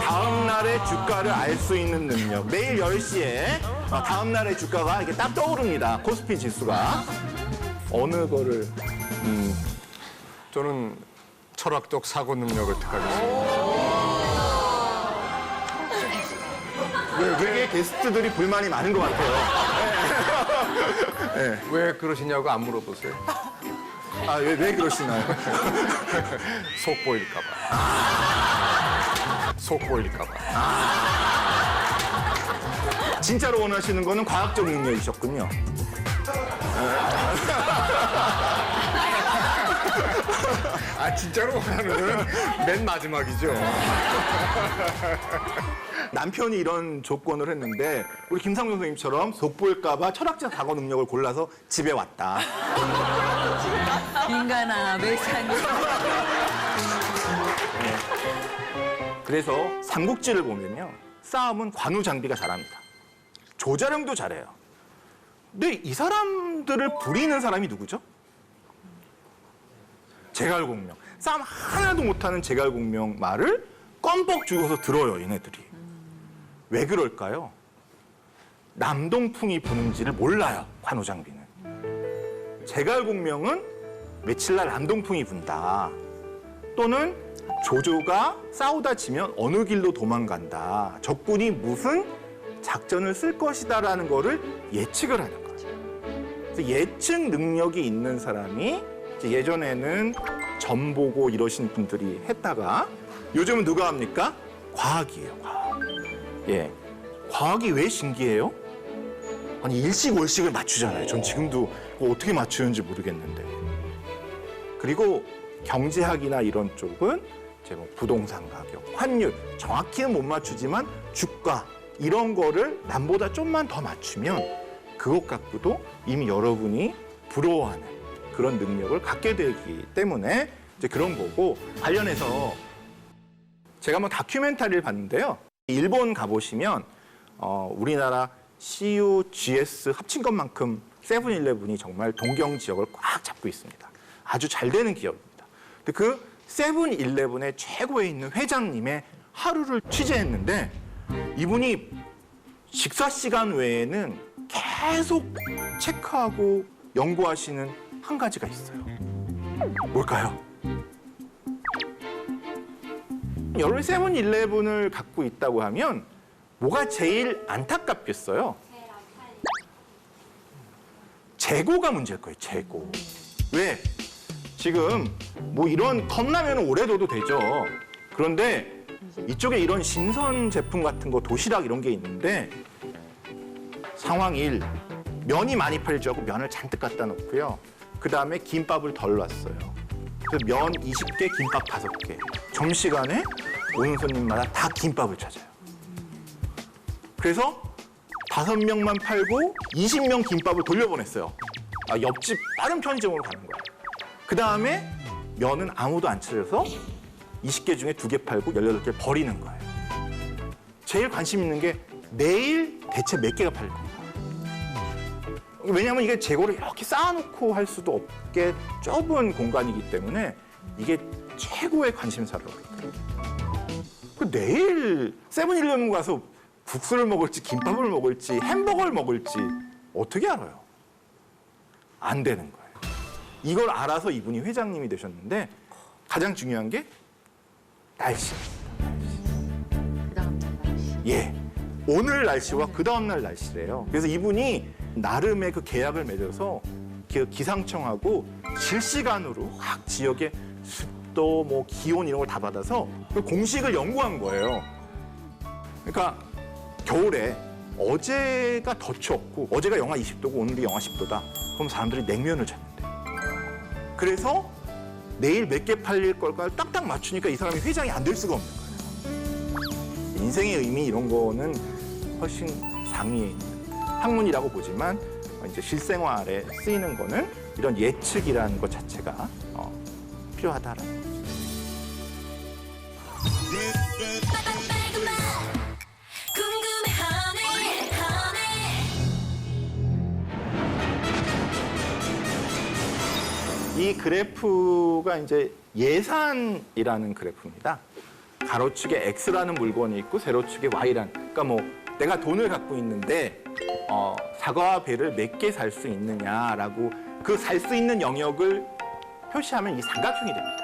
Speaker 4: 다음 날의 주가를 알 수 있는 능력. 매일 10시에 다음 날의 주가가 이렇게 딱 떠오릅니다. 코스피 지수가. 어느 거를
Speaker 7: 저는 철학적 사고 능력을 택하겠습니다.
Speaker 4: 되게 게스트들이 불만이 많은 것 같아요.
Speaker 7: 왜 그러시냐고 안 물어보세요.
Speaker 4: 아, 왜 그러시나요?
Speaker 7: 속 보일까봐. 속 보일까봐.
Speaker 4: 진짜로 원하시는 거는 과학적 능력이셨군요.
Speaker 7: 아, 진짜로 원하는 맨 마지막이죠.
Speaker 4: 남편이 이런 조건을 했는데 우리 김상정 선생님처럼 속보일까봐 철학적 사고 능력을 골라서 집에 왔다.
Speaker 5: 인간아, 매사니.
Speaker 4: 그래서 삼국지를 보면요. 싸움은 관우 장비가 잘합니다. 조자룡도 잘해요. 근데 이 사람들을 부리는 사람이 누구죠? 제갈공명. 싸움 하나도 못하는 제갈공명 말을 껌뻑 죽어서 들어요, 얘네들이. 왜 그럴까요? 남동풍이 부는지를 몰라요, 관우 장비는. 제갈공명은 며칠날 남동풍이 분다. 또는 조조가 싸우다 지면 어느 길로 도망간다. 적군이 무슨 작전을 쓸 것이다라는 거를 예측을 하는 거죠. 그래서 예측 능력이 있는 사람이 이제 예전에는 점 보고 이러신 분들이 했다가 요즘은 누가 합니까? 과학이에요, 과학. 예. 과학이 왜 신기해요? 아니, 일식월식을 맞추잖아요. 전 지금도 그거 어떻게 맞추는지 모르겠는데. 그리고 경제학이나 이런 쪽은 이제 뭐 부동산 가격, 환율 정확히는 못 맞추지만 주가 이런 거를 남보다 좀만 더 맞추면 그것 갖고도 이미 여러분이 부러워하는 그런 능력을 갖게 되기 때문에 이제 그런 거고 관련해서 제가 한번 다큐멘터리를 봤는데요. 일본 가보시면 우리나라 CUGS 합친 것만큼 세븐일레븐이 정말 동경 지역을 꽉 잡고 있습니다. 아주 잘 되는 기업입니다. 근데 그 세븐일레븐의 최고에 있는 회장님의 하루를 취재했는데 이분이 식사 시간 외에는 계속 체크하고 연구하시는 한 가지가 있어요. 뭘까요? 여러분이 세븐일레븐을 갖고 있다고 하면 뭐가 제일 안타깝겠어요? 재고가 문제일 거예요, 재고. 왜? 지금 뭐 이런 컵라면은 오래 둬도 되죠. 그런데 이쪽에 이런 신선 제품 같은 거 도시락 이런 게 있는데 상황 1, 면이 많이 팔릴 줄 알고 면을 잔뜩 갖다 놓고요. 그 다음에 김밥을 덜 놨어요. 그래서 면 20개, 김밥 5개. 점심시간에 오는 손님마다 다 김밥을 찾아요. 그래서 5명만 팔고 20명 김밥을 돌려보냈어요. 옆집 다른 편의점으로 가는 거예요. 그 다음에 면은 아무도 안 찾아서 20개 중에 2개 팔고 18개 버리는 거예요. 제일 관심 있는 게 내일 대체 몇 개가 팔릴 건가. 왜냐하면 이게 재고를 이렇게 쌓아놓고 할 수도 없게 좁은 공간이기 때문에 이게 최고의 관심사더라고요. 내일 세븐일레븐 가서 국수를 먹을지 김밥을 먹을지 햄버거를 먹을지 어떻게 알아요? 안 되는 거예요. 이걸 알아서 이분이 회장님이 되셨는데 가장 중요한 게 날씨입니다. 예, 오늘 날씨와 그 다음날 날씨래요. 그래서 이분이 나름의 그 계약을 맺어서 기상청하고 실시간으로 각 지역의 습도, 뭐 기온 이런 걸 다 받아서 그 공식을 연구한 거예요. 그러니까 겨울에 어제가 더 추웠고 어제가 영하 20도고 오늘이 영하 10도다. 그럼 사람들이 냉면을 찾는데. 그래서 내일 몇 개 팔릴 걸까 딱딱 맞추니까 이 사람이 회장이 안 될 수가 없는 거예요. 인생의 의미 이런 거는 훨씬 상위에 있는 학문이라고 보지만 이제 실생활에 쓰이는 거는 이런 예측이라는 것 자체가 필요하다라는 거죠. 이 그래프가 이제 예산이라는 그래프입니다. 가로축에 X라는 물건이 있고 세로축에 Y라는. 그러니까 뭐 내가 돈을 갖고 있는데 사과와 배를 몇 개 살 수 있느냐라고 그 살 수 있는 영역을 표시하면 이 삼각형이 됩니다.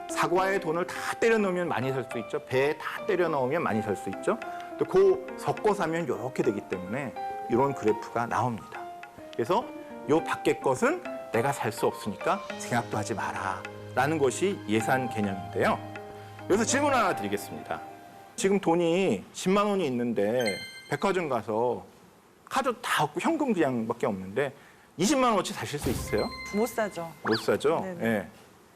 Speaker 4: 사과에 돈을 다 때려 넣으면 많이 살 수 있죠. 배에 다 때려 넣으면 많이 살 수 있죠. 또 그 섞어 사면 이렇게 되기 때문에 이런 그래프가 나옵니다. 그래서 요 밖에 것은 내가 살 수 없으니까 생각도 하지 마라 라는 것이 예산 개념인데요. 여기서 질문 하나 드리겠습니다. 지금 돈이 10만 원이 있는데 백화점 가서 카드 다 없고 현금 그냥밖에 없는데 20만 원어치 사실 수 있어요?
Speaker 8: 못 사죠.
Speaker 4: 못 사죠?
Speaker 8: 네네.
Speaker 4: 예.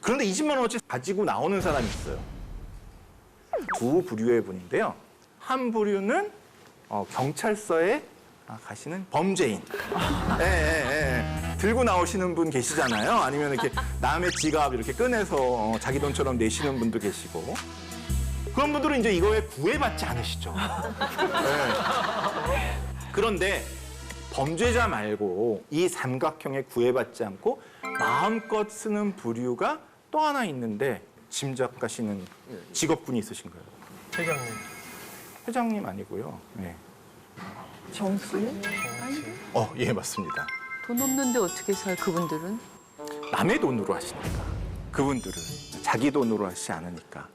Speaker 4: 그런데 20만 원어치 가지고 나오는 사람이 있어요. 두 부류의 분인데요. 한 부류는 경찰서에 가시는 범죄인. 들고 나오시는 분 계시잖아요. 아니면 이렇게 남의 지갑 이렇게 꺼내서 자기 돈처럼 내시는 분도 계시고. 그런 분들은 이제 이거에 구애받지 않으시죠. 예. 그런데 범죄자 말고 이 삼각형에 구애받지 않고 마음껏 쓰는 부류가 또 하나 있는데 짐작하시는 직업군이 있으신가요?
Speaker 2: 회장님.
Speaker 4: 회장님 아니고요. 네.
Speaker 8: 정수?
Speaker 4: 예, 맞습니다.
Speaker 5: 돈 없는데 어떻게 살 그분들은?
Speaker 4: 남의 돈으로 하시니까. 그분들은 자기 돈으로 하시지 않으니까.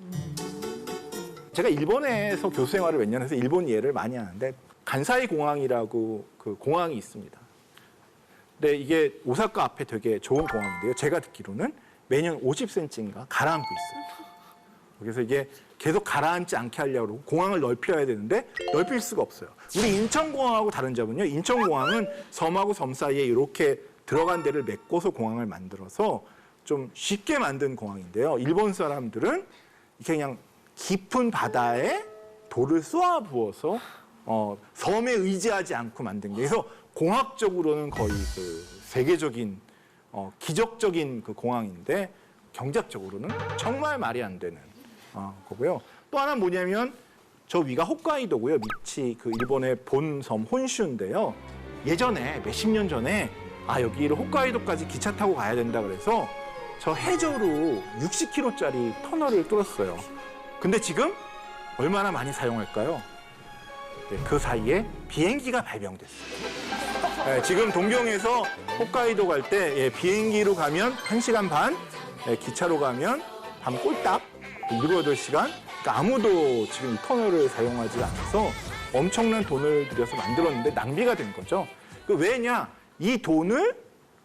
Speaker 4: 제가 일본에서 교수 생활을 몇 년 해서 일본 예를 많이 하는데 간사이 공항이라고 그 공항이 있습니다. 근데 이게 오사카 앞에 되게 좋은 공항인데요. 제가 듣기로는 매년 50cm인가 가라앉고 있어요. 그래서 이게 계속 가라앉지 않게 하려고 공항을 넓혀야 되는데 넓힐 수가 없어요. 우리 인천공항하고 다른 점은요. 인천공항은 섬하고 섬 사이에 이렇게 들어간 데를 메꿔서 공항을 만들어서 좀 쉽게 만든 공항인데요. 일본 사람들은 이렇게 그냥 깊은 바다에 돌을 쏘아 부어서 섬에 의지하지 않고 만든 게 그래서 공학적으로는 거의 그 세계적인 기적적인 그 공항인데 경제적으로는 정말 말이 안 되는 거고요. 또 하나 뭐냐면 저 위가 홋카이도고요. 밑이 그 일본의 본섬 혼슈인데요. 예전에 몇십 년 전에 여기를 홋카이도까지 기차 타고 가야 된다 그래서 저 해저로 60km짜리 터널을 뚫었어요. 근데 지금 얼마나 많이 사용할까요? 네, 그 사이에 비행기가 발명됐어요. 네, 지금 동경에서 홋카이도 갈 때 비행기로 가면 1시간 반, 기차로 가면 밤 꼴딱 7, 8시간. 그러니까 아무도 지금 이 터널을 사용하지 않아서 엄청난 돈을 들여서 만들었는데 낭비가 된 거죠. 그 왜냐? 이 돈을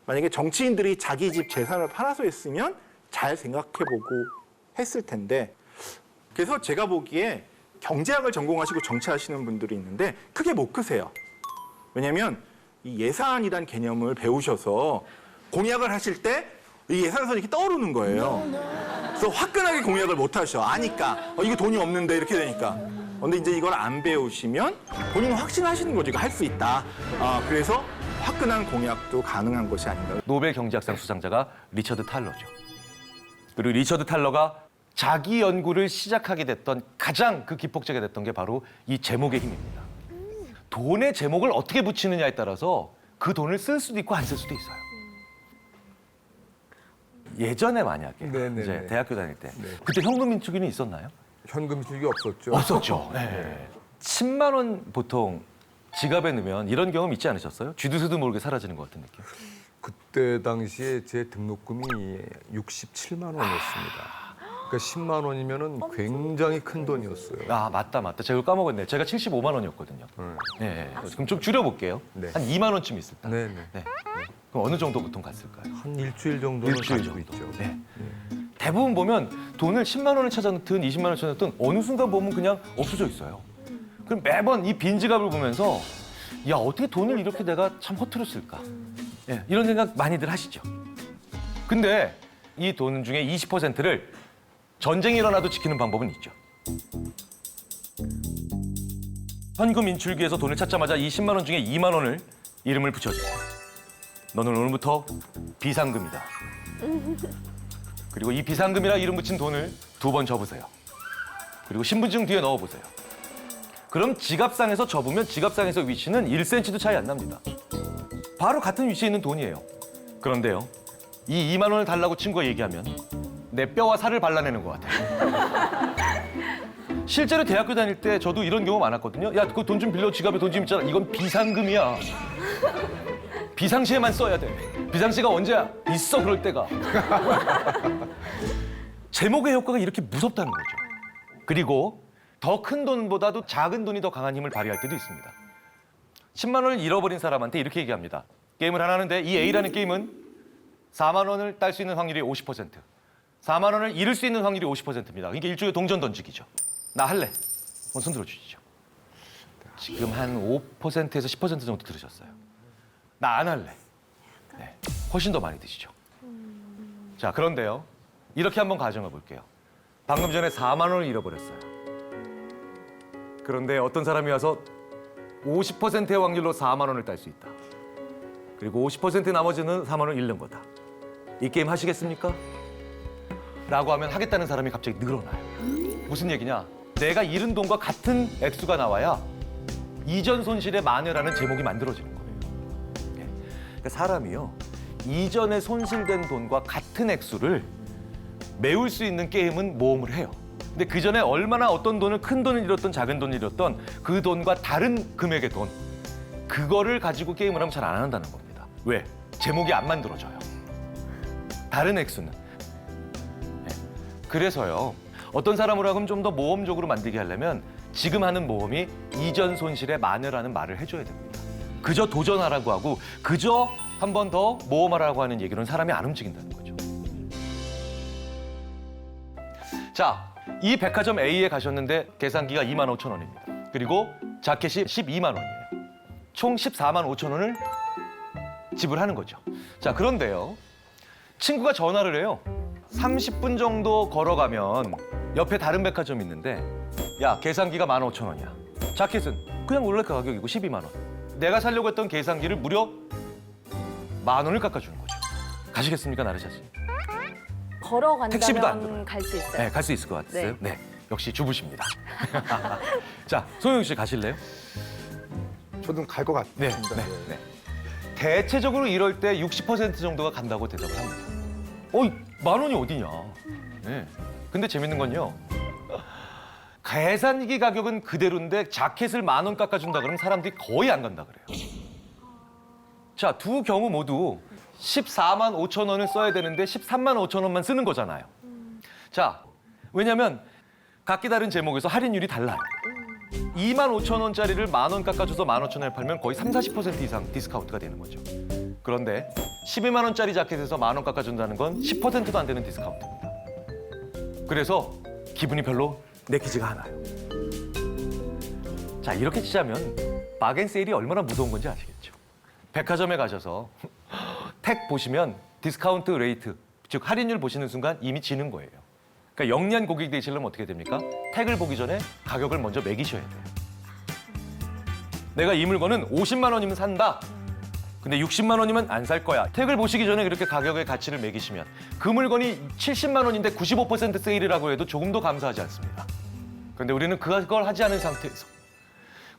Speaker 4: 만약에 정치인들이 자기 집 재산을 팔아서 했으면 잘 생각해보고 했을 텐데 그래서 제가 보기에 경제학을 전공하시고 정치하시는 분들이 있는데 크게 못 크세요. 왜냐하면 이 예산이란 개념을 배우셔서 공약을 하실 때 이 예산에서 이렇게 떠오르는 거예요. 그래서 화끈하게 공약을 못 하셔. 아니까. 이거 돈이 없는데 이렇게 되니까. 근데 이제 이걸 안 배우시면 본인은 확신하시는 거죠. 이거 할 수 있다. 그래서 화끈한 공약도 가능한 것이 아닌가.
Speaker 1: 노벨 경제학상 수상자가 리처드 탈러죠. 그리고 리처드 탈러가 자기 연구를 시작하게 됐던 가장 그 기폭제가 됐던 게 바로 이 제목의 힘입니다. 돈의 제목을 어떻게 붙이느냐에 따라서 그 돈을 쓸 수도 있고 안 쓸 수도 있어요. 예전에 만약에
Speaker 7: 네네네.
Speaker 1: 이제 대학교 다닐 때
Speaker 7: 네.
Speaker 1: 그때 현금 인출기는 있었나요?
Speaker 7: 현금 주기 없었죠.
Speaker 1: 없었죠. 네. 10만 원 보통 지갑에 넣으면 이런 경험 있지 않으셨어요? 쥐두새도 모르게 사라지는 것 같은 느낌.
Speaker 7: 그때 당시에 제 등록금이 67만 원이었습니다. 그러니까 10만 원이면은 굉장히 큰 돈이었어요.
Speaker 1: 맞다. 제가 그걸 까먹었네. 제가 75만 원이었거든요. 네. 그럼 좀 줄여볼게요.
Speaker 7: 네.
Speaker 1: 한 2만 원쯤 있을 때.
Speaker 7: 네네.
Speaker 1: 네. 그럼 어느 정도 보통 갔을까요?
Speaker 7: 한 일주일 정도는
Speaker 1: 일주일
Speaker 7: 가지고
Speaker 1: 정도.
Speaker 7: 있죠.
Speaker 1: 네. 대부분 보면 돈을 10만 원을 찾아놓든 20만 원을 찾아놓든 어느 순간 보면 그냥 없어져 있어요. 그럼 매번 이 빈 지갑을 보면서 야 어떻게 돈을 이렇게 내가 참 허투루 쓸까? 예, 이런 생각 많이들 하시죠. 근데 이 돈 중에 20%를 전쟁이 일어나도 지키는 방법은 있죠. 현금 인출기에서 돈을 찾자마자 이 10만 원 중에 2만 원을 이름을 붙여주세요. 너는 오늘부터 비상금이다. 그리고 이 비상금이라 이름 붙인 돈을 2번 접으세요. 그리고 신분증 뒤에 넣어보세요. 그럼 지갑상에서 접으면 지갑상에서 위치는 1cm도 차이 안 납니다. 바로 같은 위치에 있는 돈이에요. 그런데요, 이 2만 원을 달라고 친구가 얘기하면 내 뼈와 살을 발라내는 것 같아요. 실제로 대학교 다닐 때 저도 이런 경우 많았거든요. 야, 그거 돈 좀 빌려, 지갑에 돈 좀 있잖아. 이건 비상금이야. 비상시에만 써야 돼. 비상시가 언제야? 있어, 그럴 때가. 제목의 효과가 이렇게 무섭다는 거죠. 그리고 더 큰 돈보다도 작은 돈이 더 강한 힘을 발휘할 때도 있습니다. 10만 원을 잃어버린 사람한테 이렇게 얘기합니다. 게임을 하나 하는데 이 A라는 게임은 4만 원을 딸 수 있는 확률이 50%. 4만 원을 잃을 수 있는 확률이 50%입니다. 그러니까 일종의 동전 던지기죠. 나 할래. 한번 손 들어주시죠. 지금 한 5%에서 10% 정도 들으셨어요. 나 안 할래. 네, 훨씬 더 많이 드시죠. 자, 그런데요. 이렇게 한번 가정해 볼게요. 방금 전에 4만 원을 잃어버렸어요. 그런데 어떤 사람이 와서 50%의 확률로 4만 원을 딸 수 있다. 그리고 50% 나머지는 4만 원을 잃는 거다. 이 게임 하시겠습니까? 라고 하면 하겠다는 사람이 갑자기 늘어나요. 무슨 얘기냐? 내가 잃은 돈과 같은 액수가 나와야 이전 손실의 만회라는 제목이 만들어지는 거예요. 예. 그러니까 사람이요. 이전에 손실된 돈과 같은 액수를 메울 수 있는 게임은 모험을 해요. 근데 그 전에 얼마나 어떤 돈을 큰 돈을 잃었던 작은 돈을 잃었던 그 돈과 다른 금액의 돈 그거를 가지고 게임을 하면 잘 안 한다는 겁니다. 왜? 제목이 안 만들어져요. 다른 액수는. 네. 그래서요. 어떤 사람으로 하면 좀 더 모험적으로 만들게 하려면 지금 하는 모험이 이전 손실의 만회라는 말을 해줘야 됩니다. 그저 도전하라고 하고 그저 한 번 더 모험하라고 하는 얘기로는 사람이 안 움직인다는 거죠. 자, 이 백화점 A에 가셨는데 계산기가 2만 5천 원입니다. 그리고 자켓이 12만 원이에요. 총 14만 5천 원을 지불하는 거죠. 자, 그런데요. 친구가 전화를 해요. 30분 정도 걸어가면 옆에 다른 백화점이 있는데 야, 계산기가 15,000원이야. 자켓은 그냥 원래 그 가격이고 12만 원. 내가 사려고 했던 계산기를 무려 10,000원을 깎아주는 거죠. 가시겠습니까, 나르샤 씨? 택시비도 안 들어요.
Speaker 6: 걸어간다면 갈 수 있어요.
Speaker 1: 네, 갈 수 있을 것 같았어요. 네. 역시 주부십니다. 자, 송영 씨 가실래요?
Speaker 7: 저는 갈 것
Speaker 1: 네,
Speaker 7: 같습니다.
Speaker 1: 네, 네. 대체적으로 이럴 때 60% 정도가 간다고 대답을 합니다. 10,000원이 어디냐. 네. 근데 재밌는 건요. 계산기 가격은 그대로인데 자켓을 10,000원 깎아준다 그러면 사람들이 거의 안 간다 그래요. 자, 두 경우 모두 14만 5천 원을 써야 되는데 13만 5천 원만 쓰는 거잖아요. 자, 왜냐면 각기 다른 제목에서 할인율이 달라요. 2만 5천 원짜리를 10,000원 깎아줘서 15,000원에 팔면 거의 30-40% 이상 디스카운트가 되는 거죠. 그런데 12만 원짜리 자켓에서 10,000원 깎아준다는 건 10%도 안 되는 디스카운트입니다. 그래서 기분이 별로 내키지가 않아요. 자, 이렇게 치자면 바겐 세일이 얼마나 무서운 건지 아시겠죠? 백화점에 가셔서 택 보시면 디스카운트 레이트, 즉 할인율 보시는 순간 이미 지는 거예요. 그러니까 영리한 고객이 되시려면 어떻게 됩니까? 택을 보기 전에 가격을 먼저 매기셔야 돼요. 내가 이 물건은 50만 원이면 산다. 근데 60만 원이면 안 살 거야. 택을 보시기 전에 그렇게 가격의 가치를 매기시면 그 물건이 70만 원인데 95% 세일이라고 해도 조금도 감사하지 않습니다. 그런데 우리는 그걸 하지 않은 상태에서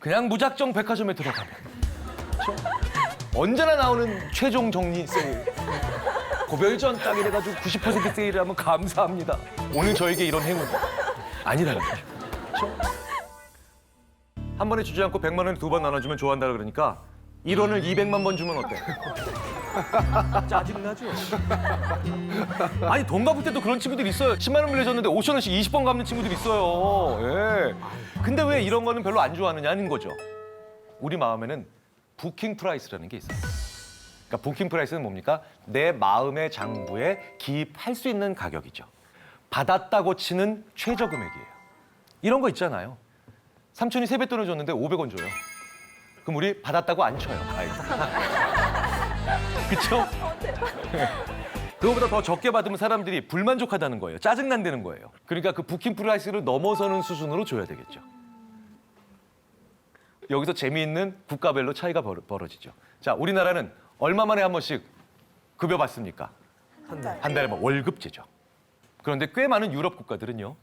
Speaker 1: 그냥 무작정 백화점에 들어가면 그렇죠? 언제나 나오는 최종 정리 세일. 고별전 딱 이래가지고 90% 세일을 하면 감사합니다. 오늘 저에게 이런 행운 아니라는 거죠. 그렇죠? 한 번에 주지 않고 100만 원을 두 번 나눠주면 좋아한다 그러니까 1원을 200만 번 주면 어때? 짜증나죠? 아니, 돈 갚을 때도 그런 친구들 있어요. 10만 원 빌려줬는데 5,000원씩 20번 갚는 친구들 있어요. 예. 근데 왜 이런 거는 별로 안 좋아하느냐는 거죠. 우리 마음에는 부킹 프라이스라는 게 있어요. 그러니까 부킹 프라이스는 뭡니까? 내 마음의 장부에 기입할 수 있는 가격이죠. 받았다고 치는 최저 금액이에요. 이런 거 있잖아요. 삼촌이 세뱃돈을 줬는데 500원 줘요. 그럼 우리 받았다고 안 쳐요. 그렇죠? 그거보다 더 적게 받으면 사람들이 불만족하다는 거예요. 짜증난다는 거예요. 그러니까 그 부킹 프라이스를 넘어서는 수준으로 줘야 되겠죠. 여기서 재미있는 국가별로 차이가 벌어지죠. 자, 우리나라는 얼마 만에 한 번씩 급여 받습니까? 한 달에 뭐 월급제죠. 그런데 꽤 많은 유럽 국가들은요,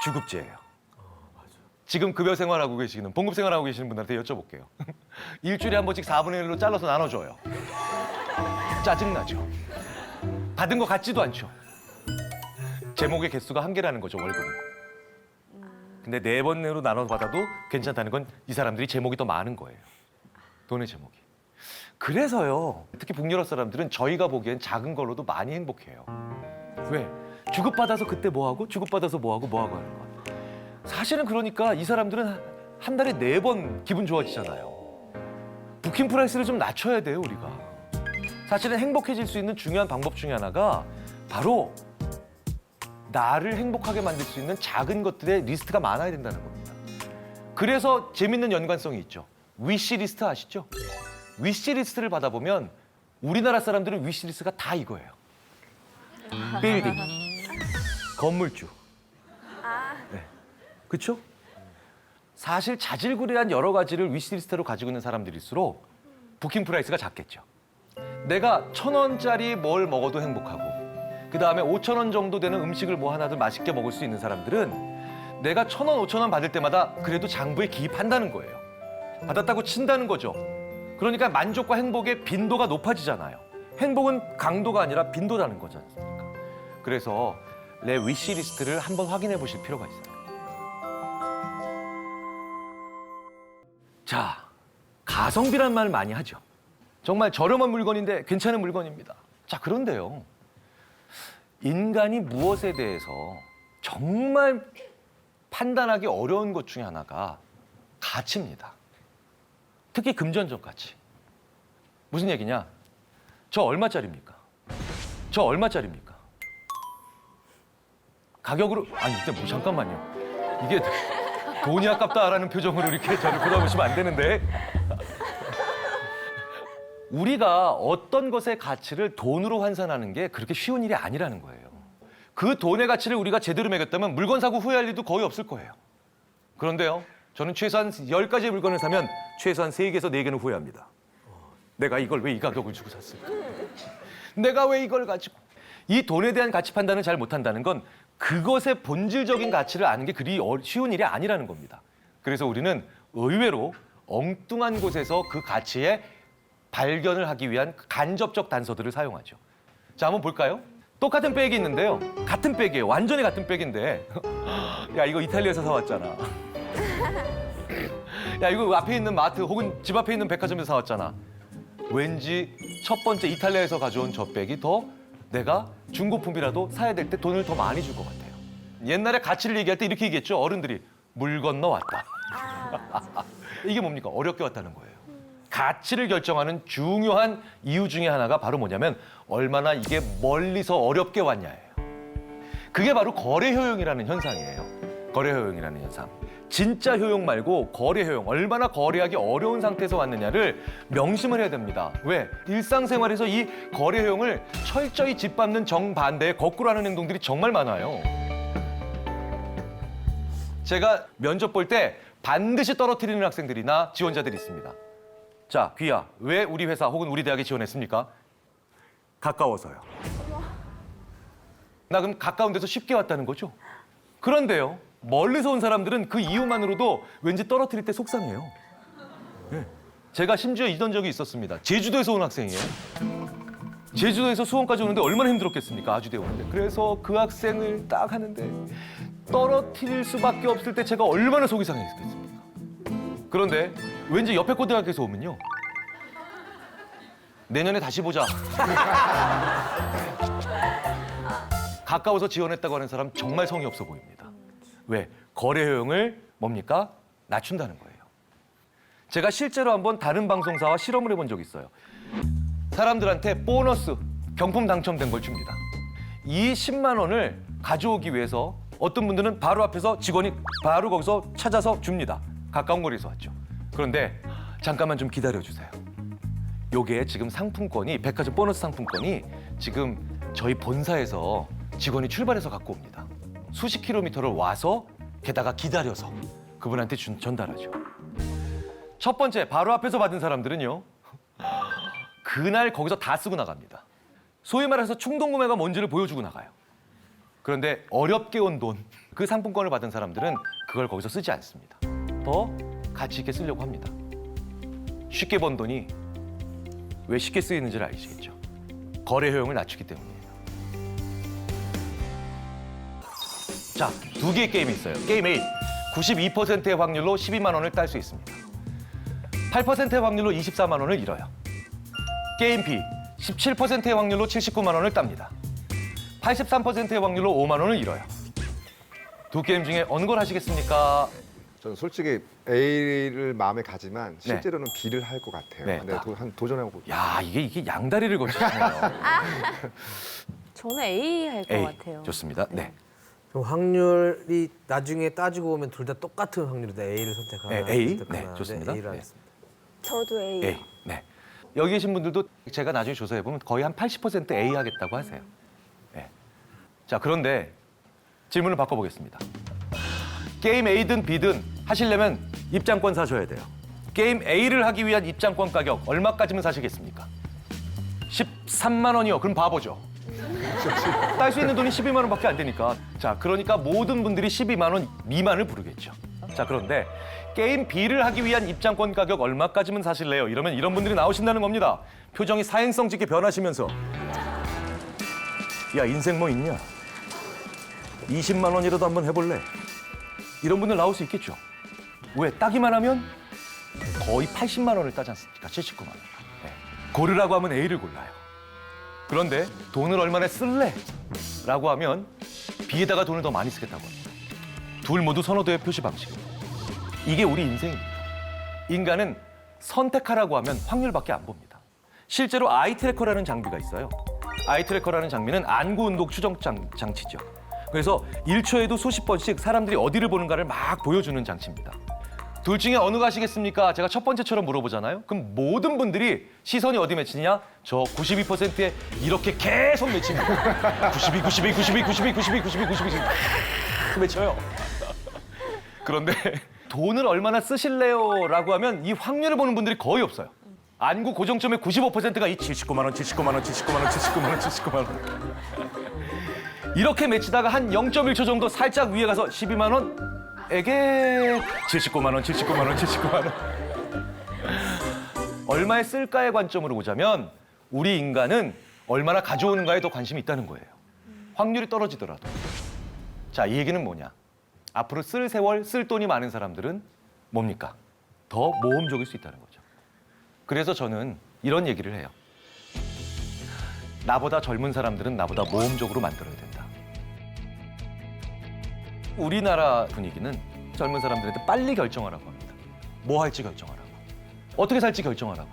Speaker 1: 주급제예요. 지금 급여 생활하고 계시는, 봉급 생활하고 계시는 분들한테 여쭤볼게요. 일주일에 한 번씩 4분의 1로 잘라서 나눠줘요. 짜증나죠? 받은 것 같지도 않죠? 제목의 개수가 한계라는 거죠, 월급은. 근데 4번으로 나눠 받아도 괜찮다는 건 이 사람들이 제목이 더 많은 거예요. 돈의 제목이. 그래서요, 특히 북유럽 사람들은 저희가 보기엔 작은 걸로도 많이 행복해요. 왜? 주급받아서 그때 뭐하고, 주급받아서 뭐하고 하는 거야. 사실은 그러니까 이 사람들은 한 달에 4번 기분 좋아지잖아요. 부킹 프라이스를 좀 낮춰야 돼요, 우리가. 사실은 행복해질 수 있는 중요한 방법 중에 하나가 바로 나를 행복하게 만들 수 있는 작은 것들의 리스트가 많아야 된다는 겁니다. 그래서 재밌는 연관성이 있죠. 위시리스트 아시죠? 위시리스트를 받아보면 우리나라 사람들은 위시리스트가 다 이거예요. 빌딩, 건물주. 네. 그렇죠? 사실 자질구레한 여러 가지를 위시리스트로 가지고 있는 사람들일수록 부킹 프라이스가 작겠죠. 내가 1,000원짜리 뭘 먹어도 행복하고 그다음에 5,000원 정도 되는 음식을 뭐 하나든 맛있게 먹을 수 있는 사람들은 내가 1,000원, 5,000원 받을 때마다 그래도 장부에 기입한다는 거예요. 받았다고 친다는 거죠. 그러니까 만족과 행복의 빈도가 높아지잖아요. 행복은 강도가 아니라 빈도라는 거지 않습니까? 그래서 내 위시리스트를 한번 확인해 보실 필요가 있어요. 자, 가성비란 말 많이 하죠. 정말 저렴한 물건인데 괜찮은 물건입니다. 자, 그런데요. 인간이 무엇에 대해서 정말 판단하기 어려운 것 중에 하나가 가치입니다. 특히 금전적 가치. 무슨 얘기냐? 저 얼마짜리입니까? 저 얼마짜리입니까? 가격으로 아니 근데 뭐 잠깐만요. 이게 돈이 아깝다라는 표정으로 이렇게 저를 쳐다보시면 안 되는데. 우리가 어떤 것의 가치를 돈으로 환산하는 게 그렇게 쉬운 일이 아니라는 거예요. 그 돈의 가치를 우리가 제대로 매겼다면 물건 사고 후회할 일도 거의 없을 거예요. 그런데요, 저는 최소한 10가지의 물건을 사면 최소한 3개에서 4개는 후회합니다. 내가 이걸 왜 이 가격을 주고 샀을까? 내가 왜 이걸 가지고? 이 돈에 대한 가치 판단을 잘 못한다는 건 그것의 본질적인 가치를 아는 게 그리 쉬운 일이 아니라는 겁니다. 그래서 우리는 의외로 엉뚱한 곳에서 그 가치의 발견을 하기 위한 간접적 단서들을 사용하죠. 자, 한번 볼까요? 똑같은 백이 있는데요. 같은 백이에요. 완전히 같은 백인데. 야, 이거 이탈리아에서 사왔잖아. 야, 이거 앞에 있는 마트 혹은 집 앞에 있는 백화점에서 사왔잖아. 왠지 첫 번째 이탈리아에서 가져온 저 백이 더 내가 중고품이라도 사야 될 때 돈을 더 많이 줄 것 같아요. 옛날에 가치를 얘기할 때 이렇게 얘기했죠. 어른들이 물 건너 왔다. 이게 뭡니까? 어렵게 왔다는 거예요. 가치를 결정하는 중요한 이유 중에 하나가 바로 뭐냐면 얼마나 이게 멀리서 어렵게 왔냐예요. 그게 바로 거래 효용이라는 현상이에요. 거래 효용이라는 현상. 진짜 효용 말고 거래 효용, 얼마나 거래하기 어려운 상태에서 왔느냐를 명심을 해야 됩니다. 왜? 일상생활에서 이 거래 효용을 철저히 짓밟는 정반대의 거꾸로 하는 행동들이 정말 많아요. 제가 면접 볼 때 반드시 떨어뜨리는 학생들이나 지원자들이 있습니다. 자, 귀야, 왜 우리 회사 혹은 우리 대학에 지원했습니까? 가까워서요. 나 그럼 가까운 데서 쉽게 왔다는 거죠? 그런데요, 멀리서 온 사람들은 그 이유만으로도 왠지 떨어뜨릴 때 속상해요. 네. 제가 심지어 이런 적이 있었습니다. 제주도에서 온 학생이에요. 제주도에서 수원까지 오는데 얼마나 힘들었겠습니까? 아주대에 오는데. 그래서 그 학생을 딱 하는데 떨어뜨릴 수밖에 없을 때 제가 얼마나 속이 상했겠습니까? 그런데 왠지 옆에 고등학교에서 오면요. 내년에 다시 보자. 가까워서 지원했다고 하는 사람 정말 성의 없어 보입니다. 왜? 거래 효용을 뭡니까? 낮춘다는 거예요. 제가 실제로 한번 다른 방송사와 실험을 해본 적이 있어요. 사람들한테 보너스, 경품 당첨된 걸 줍니다. 이 10만 원을 가져오기 위해서 어떤 분들은 바로 앞에서 직원이 바로 거기서 찾아서 줍니다. 가까운 거리에서 왔죠. 그런데 잠깐만 좀 기다려주세요. 요게 지금 상품권이, 백화점 보너스 상품권이 지금 저희 본사에서 직원이 출발해서 갖고 옵니다. 수십 킬로미터를 와서 게다가 기다려서 그분한테 전달하죠. 첫 번째, 바로 앞에서 받은 사람들은요. 그날 거기서 다 쓰고 나갑니다. 소위 말해서 충동구매가 뭔지를 보여주고 나가요. 그런데 어렵게 온 돈, 그 상품권을 받은 사람들은 그걸 거기서 쓰지 않습니다. 더 가치 있게 쓰려고 합니다. 쉽게 번 돈이 왜 쉽게 쓰이는지를 아시겠죠? 거래 효용을 낮추기 때문이에요. 자, 2개의 게임이 있어요. 게임 A, 92%의 확률로 12만 원을 딸 수 있습니다. 8%의 확률로 24만 원을 잃어요. 게임 B, 17%의 확률로 79만 원을 땁니다. 83%의 확률로 5만 원을 잃어요. 두 게임 중에 어느 걸 하시겠습니까?
Speaker 7: 저는 솔직히 A를 마음에 가지만 실제로는 B를 할 것 같아요.
Speaker 1: 네,
Speaker 7: 내가 도전하고.
Speaker 1: 야, 이게 양다리를 거치시네요.
Speaker 6: 저는 A 할 것
Speaker 1: A.
Speaker 6: 같아요.
Speaker 1: 좋습니다. 네.
Speaker 9: 그럼 확률이 나중에 따지고 보면 둘 다 똑같은 확률이다. A를 선택하나.
Speaker 1: 네, A.
Speaker 9: 선택하나.
Speaker 1: 네, 좋습니다.
Speaker 9: A를
Speaker 1: 네.
Speaker 9: 하겠습니다.
Speaker 6: 저도 A.
Speaker 1: A. 네. 여기 계신 분들도 제가 나중에 조사해 보면 거의 한 80% A 하겠다고 하세요. 네. 자, 그런데 질문을 바꿔보겠습니다. 게임 A든 B든 하시려면 입장권 사셔야 돼요. 게임 A를 하기 위한 입장권 가격 얼마까지면 사시겠습니까? 13만 원이요. 그럼 바보죠. 딸 수 있는 돈이 12만 원밖에 안 되니까. 자, 그러니까 모든 분들이 12만 원 미만을 부르겠죠. 자, 그런데 게임 B를 하기 위한 입장권 가격 얼마까지면 사실래요? 이러면 이런 분들이 나오신다는 겁니다. 표정이 사행성 짙게 변하시면서 야, 인생 뭐 있냐? 20만 원이라도 한번 해볼래? 이런 분들 나올 수 있겠죠. 왜? 따기만 하면 거의 80만 원을 따지 않습니까? 79만 원. 네. 고르라고 하면 A를 골라요. 그런데 돈을 얼마나 쓸래? 라고 하면 B에다가 돈을 더 많이 쓰겠다고 합니다. 둘 모두 선호도의 표시 방식입니다. 이게 우리 인생입니다. 인간은 선택하라고 하면 확률밖에 안 봅니다. 실제로 아이트래커라는 장비가 있어요. 아이트래커라는 장비는 안구 운동 추정 장치죠. 그래서 1초에도 수십 번씩 사람들이 어디를 보는가를 막 보여주는 장치입니다. 둘 중에 어느 가시겠습니까? 제가 첫 번째처럼 물어보잖아요. 그럼 모든 분들이 시선이 어디 맺히냐? 저 92%에 이렇게 계속 맺힙니다. 92 맺혀요. 그런데 돈을 얼마나 쓰실래요? 라고 하면 이 확률을 보는 분들이 거의 없어요. 안구 고정점의 95%가 이 79만 원, 79만 원, 79만 원, 79만 원, 79만 원. 이렇게 맺히다가 한 0.1초 정도 살짝 위에 가서 12만 원? 에게 79만 원, 79만 원, 79만 원. 얼마에 쓸까의 관점으로 보자면 우리 인간은 얼마나 가져오는가에 더 관심이 있다는 거예요. 확률이 떨어지더라도. 자, 이 얘기는 뭐냐? 앞으로 쓸 세월, 쓸 돈이 많은 사람들은 뭡니까? 더 모험적일 수 있다는 거죠. 그래서 저는 이런 얘기를 해요. 나보다 젊은 사람들은 나보다 모험적으로 만들어야 된다. 우리나라 분위기는 젊은 사람들한테 빨리 결정하라고 합니다. 뭐 할지 결정하라고. 어떻게 살지 결정하라고.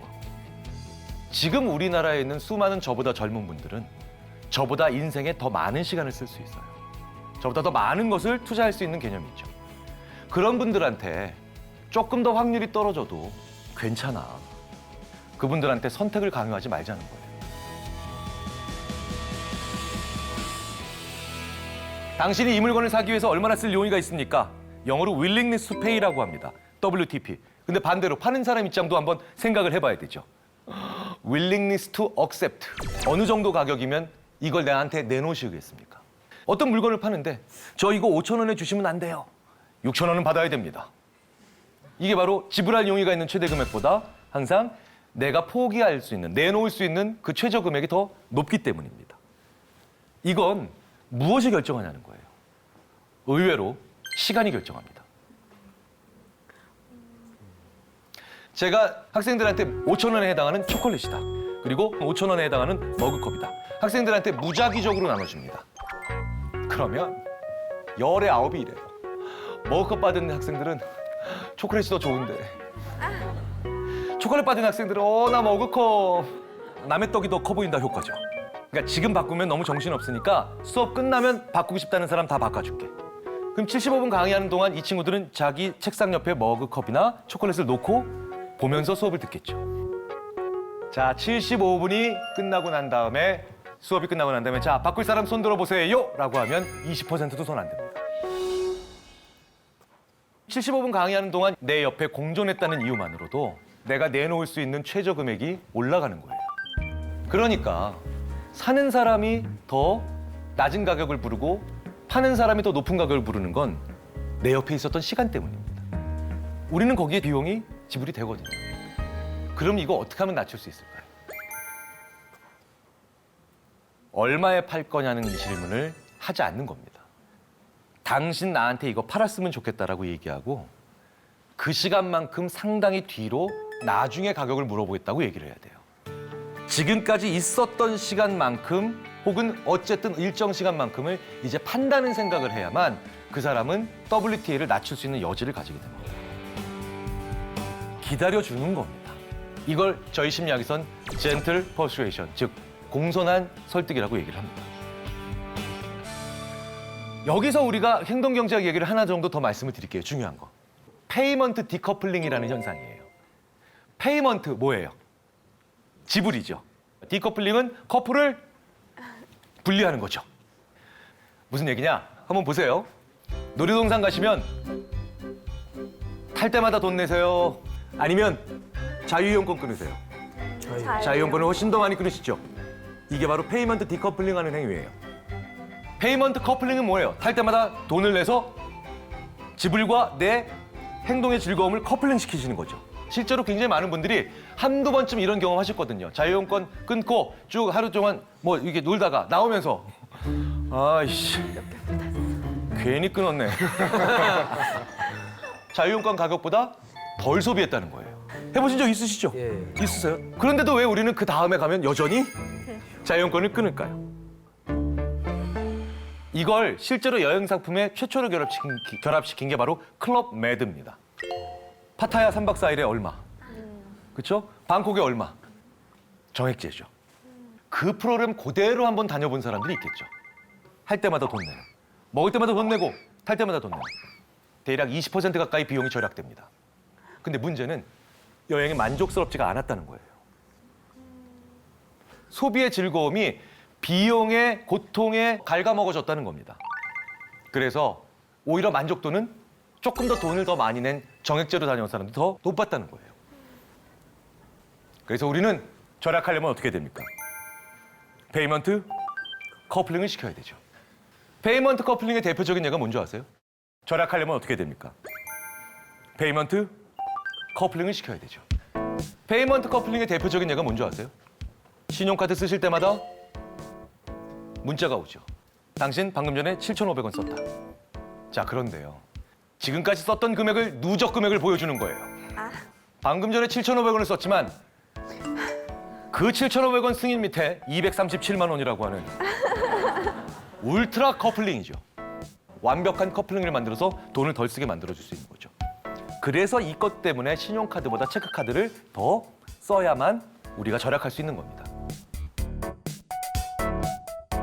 Speaker 1: 지금 우리나라에 있는 수많은 저보다 젊은 분들은 저보다 인생에 더 많은 시간을 쓸 수 있어요. 저보다 더 많은 것을 투자할 수 있는 개념이 있죠. 그런 분들한테 조금 더 확률이 떨어져도 괜찮아. 그분들한테 선택을 강요하지 말자는 거예요. 당신이 이 물건을 사기 위해서 얼마나 쓸 용의가 있습니까? 영어로 willingness to pay라고 합니다. WTP. 근데 반대로 파는 사람 입장도 한번 생각을 해봐야 되죠. willingness to accept. 어느 정도 가격이면 이걸 나한테 내놓으시겠습니까? 어떤 물건을 파는데 저 이거 5천 원에 주시면 안 돼요. 6천 원은 받아야 됩니다. 이게 바로 지불할 용의가 있는 최대 금액보다 항상 내가 포기할 수 있는, 내놓을 수 있는 그 최저 금액이 더 높기 때문입니다. 이건 무엇이 결정하냐는 거예요. 의외로 시간이 결정합니다. 제가 학생들한테 5천 원에 해당하는 초콜릿이다. 그리고 5천 원에 해당하는 머그컵이다. 학생들한테 무작위적으로 나눠줍니다. 그러면 열의 9이 이래요. 머그컵 받은 학생들은 초콜릿이 더 좋은데. 초콜릿 받은 학생들은 나 머그컵. 남의 떡이 더 커 보인다 효과죠. 그러니까 지금 바꾸면 너무 정신없으니까 수업 끝나면 바꾸고 싶다는 사람 다 바꿔줄게. 그럼 75분 강의하는 동안 이 친구들은 자기 책상 옆에 머그컵이나 초콜릿을 놓고 보면서 수업을 듣겠죠. 자, 75분이 끝나고 난 다음에 수업이 끝나고 난 다음에 자, 바꿀 사람 손 들어보세요 라고 하면 20%도 손 안 듭니다. 75분 강의하는 동안 내 옆에 공존했다는 이유만으로도 내가 내놓을 수 있는 최저 금액이 올라가는 거예요. 그러니까 사는 사람이 더 낮은 가격을 부르고 파는 사람이 더 높은 가격을 부르는 건 내 옆에 있었던 시간 때문입니다. 우리는 거기에 비용이 지불이 되거든요. 그럼 이거 어떻게 하면 낮출 수 있을까요? 얼마에 팔 거냐는 질문을 하지 않는 겁니다. 당신 나한테 이거 팔았으면 좋겠다라고 얘기하고 그 시간만큼 상당히 뒤로 나중에 가격을 물어보겠다고 얘기를 해야 돼요. 지금까지 있었던 시간만큼 혹은 어쨌든 일정 시간만큼을 이제 판다는 생각을 해야만 그 사람은 WTA를 낮출 수 있는 여지를 가지게 됩니다. 기다려주는 겁니다. 이걸 저희 심리학에선 gentle persuasion, 즉 공손한 설득이라고 얘기를 합니다. 여기서 우리가 행동경제학 얘기를 하나 정도 더 말씀을 드릴게요. 중요한 거. 페이먼트 디커플링이라는 현상이에요. 페이먼트 뭐예요? 지불이죠. 디커플링은 커플을 분리하는 거죠. 무슨 얘기냐? 한번 보세요. 놀이동산 가시면 탈 때마다 돈 내세요. 아니면 자유이용권 끊으세요. 자유이용권을 훨씬 더 많이 끊으시죠. 이게 바로 페이먼트 디커플링 하는 행위예요. 페이먼트 커플링은 뭐예요? 탈 때마다 돈을 내서 지불과 내 행동의 즐거움을 커플링 시키시는 거죠. 실제로 굉장히 많은 분들이 한두 번쯤 이런 경험 하셨거든요. 자유이용권 끊고 쭉 하루 동안 뭐 이렇게 놀다가 나오면서 아이씨 괜히 끊었네. 자유이용권 가격보다 덜 소비했다는 거예요. 해보신 적 있으시죠?
Speaker 9: 예.
Speaker 1: 있으세요? 그런데도 왜 우리는 그 다음에 가면 여전히 자유이용권을 끊을까요? 이걸 실제로 여행 상품에 최초로 결합시킨 게 바로 클럽 매드입니다. 파타야 3박 4일에 얼마? 그렇죠? 방콕에 얼마? 정액제죠. 그 프로그램 그대로 한번 다녀본 사람들이 있겠죠. 할 때마다 돈 내고, 먹을 때마다 돈 내고, 탈 때마다 돈 내고. 대략 20% 가까이 비용이 절약됩니다. 근데 문제는 여행이 만족스럽지가 않았다는 거예요. 소비의 즐거움이 비용의 고통에 갉아먹어졌다는 겁니다. 그래서 오히려 만족도는 조금 더 돈을 더 많이 낸 정액제로 다녀온 사람들이 더 높았다는 거예요. 그래서 우리는 절약하려면 어떻게 됩니까? 페이먼트 커플링을 시켜야 되죠. 페이먼트 커플링의 대표적인 예가 뭔지 아세요? 절약하려면 어떻게 됩니까? 페이먼트 커플링을 시켜야 되죠. 페이먼트 커플링의 대표적인 예가 뭔지 아세요? 신용카드 쓰실 때마다 문자가 오죠. 당신 방금 전에 7,500원 썼다. 자, 그런데요. 지금까지 썼던 금액을 누적 금액을 보여주는 거예요. 방금 전에 7,500원을 썼지만 그 7,500원 승인 밑에 237만 원이라고 하는 울트라 커플링이죠. 완벽한 커플링을 만들어서 돈을 덜 쓰게 만들어줄 수 있는 거죠. 그래서 이것 때문에 신용카드보다 체크카드를 더 써야만 우리가 절약할 수 있는 겁니다.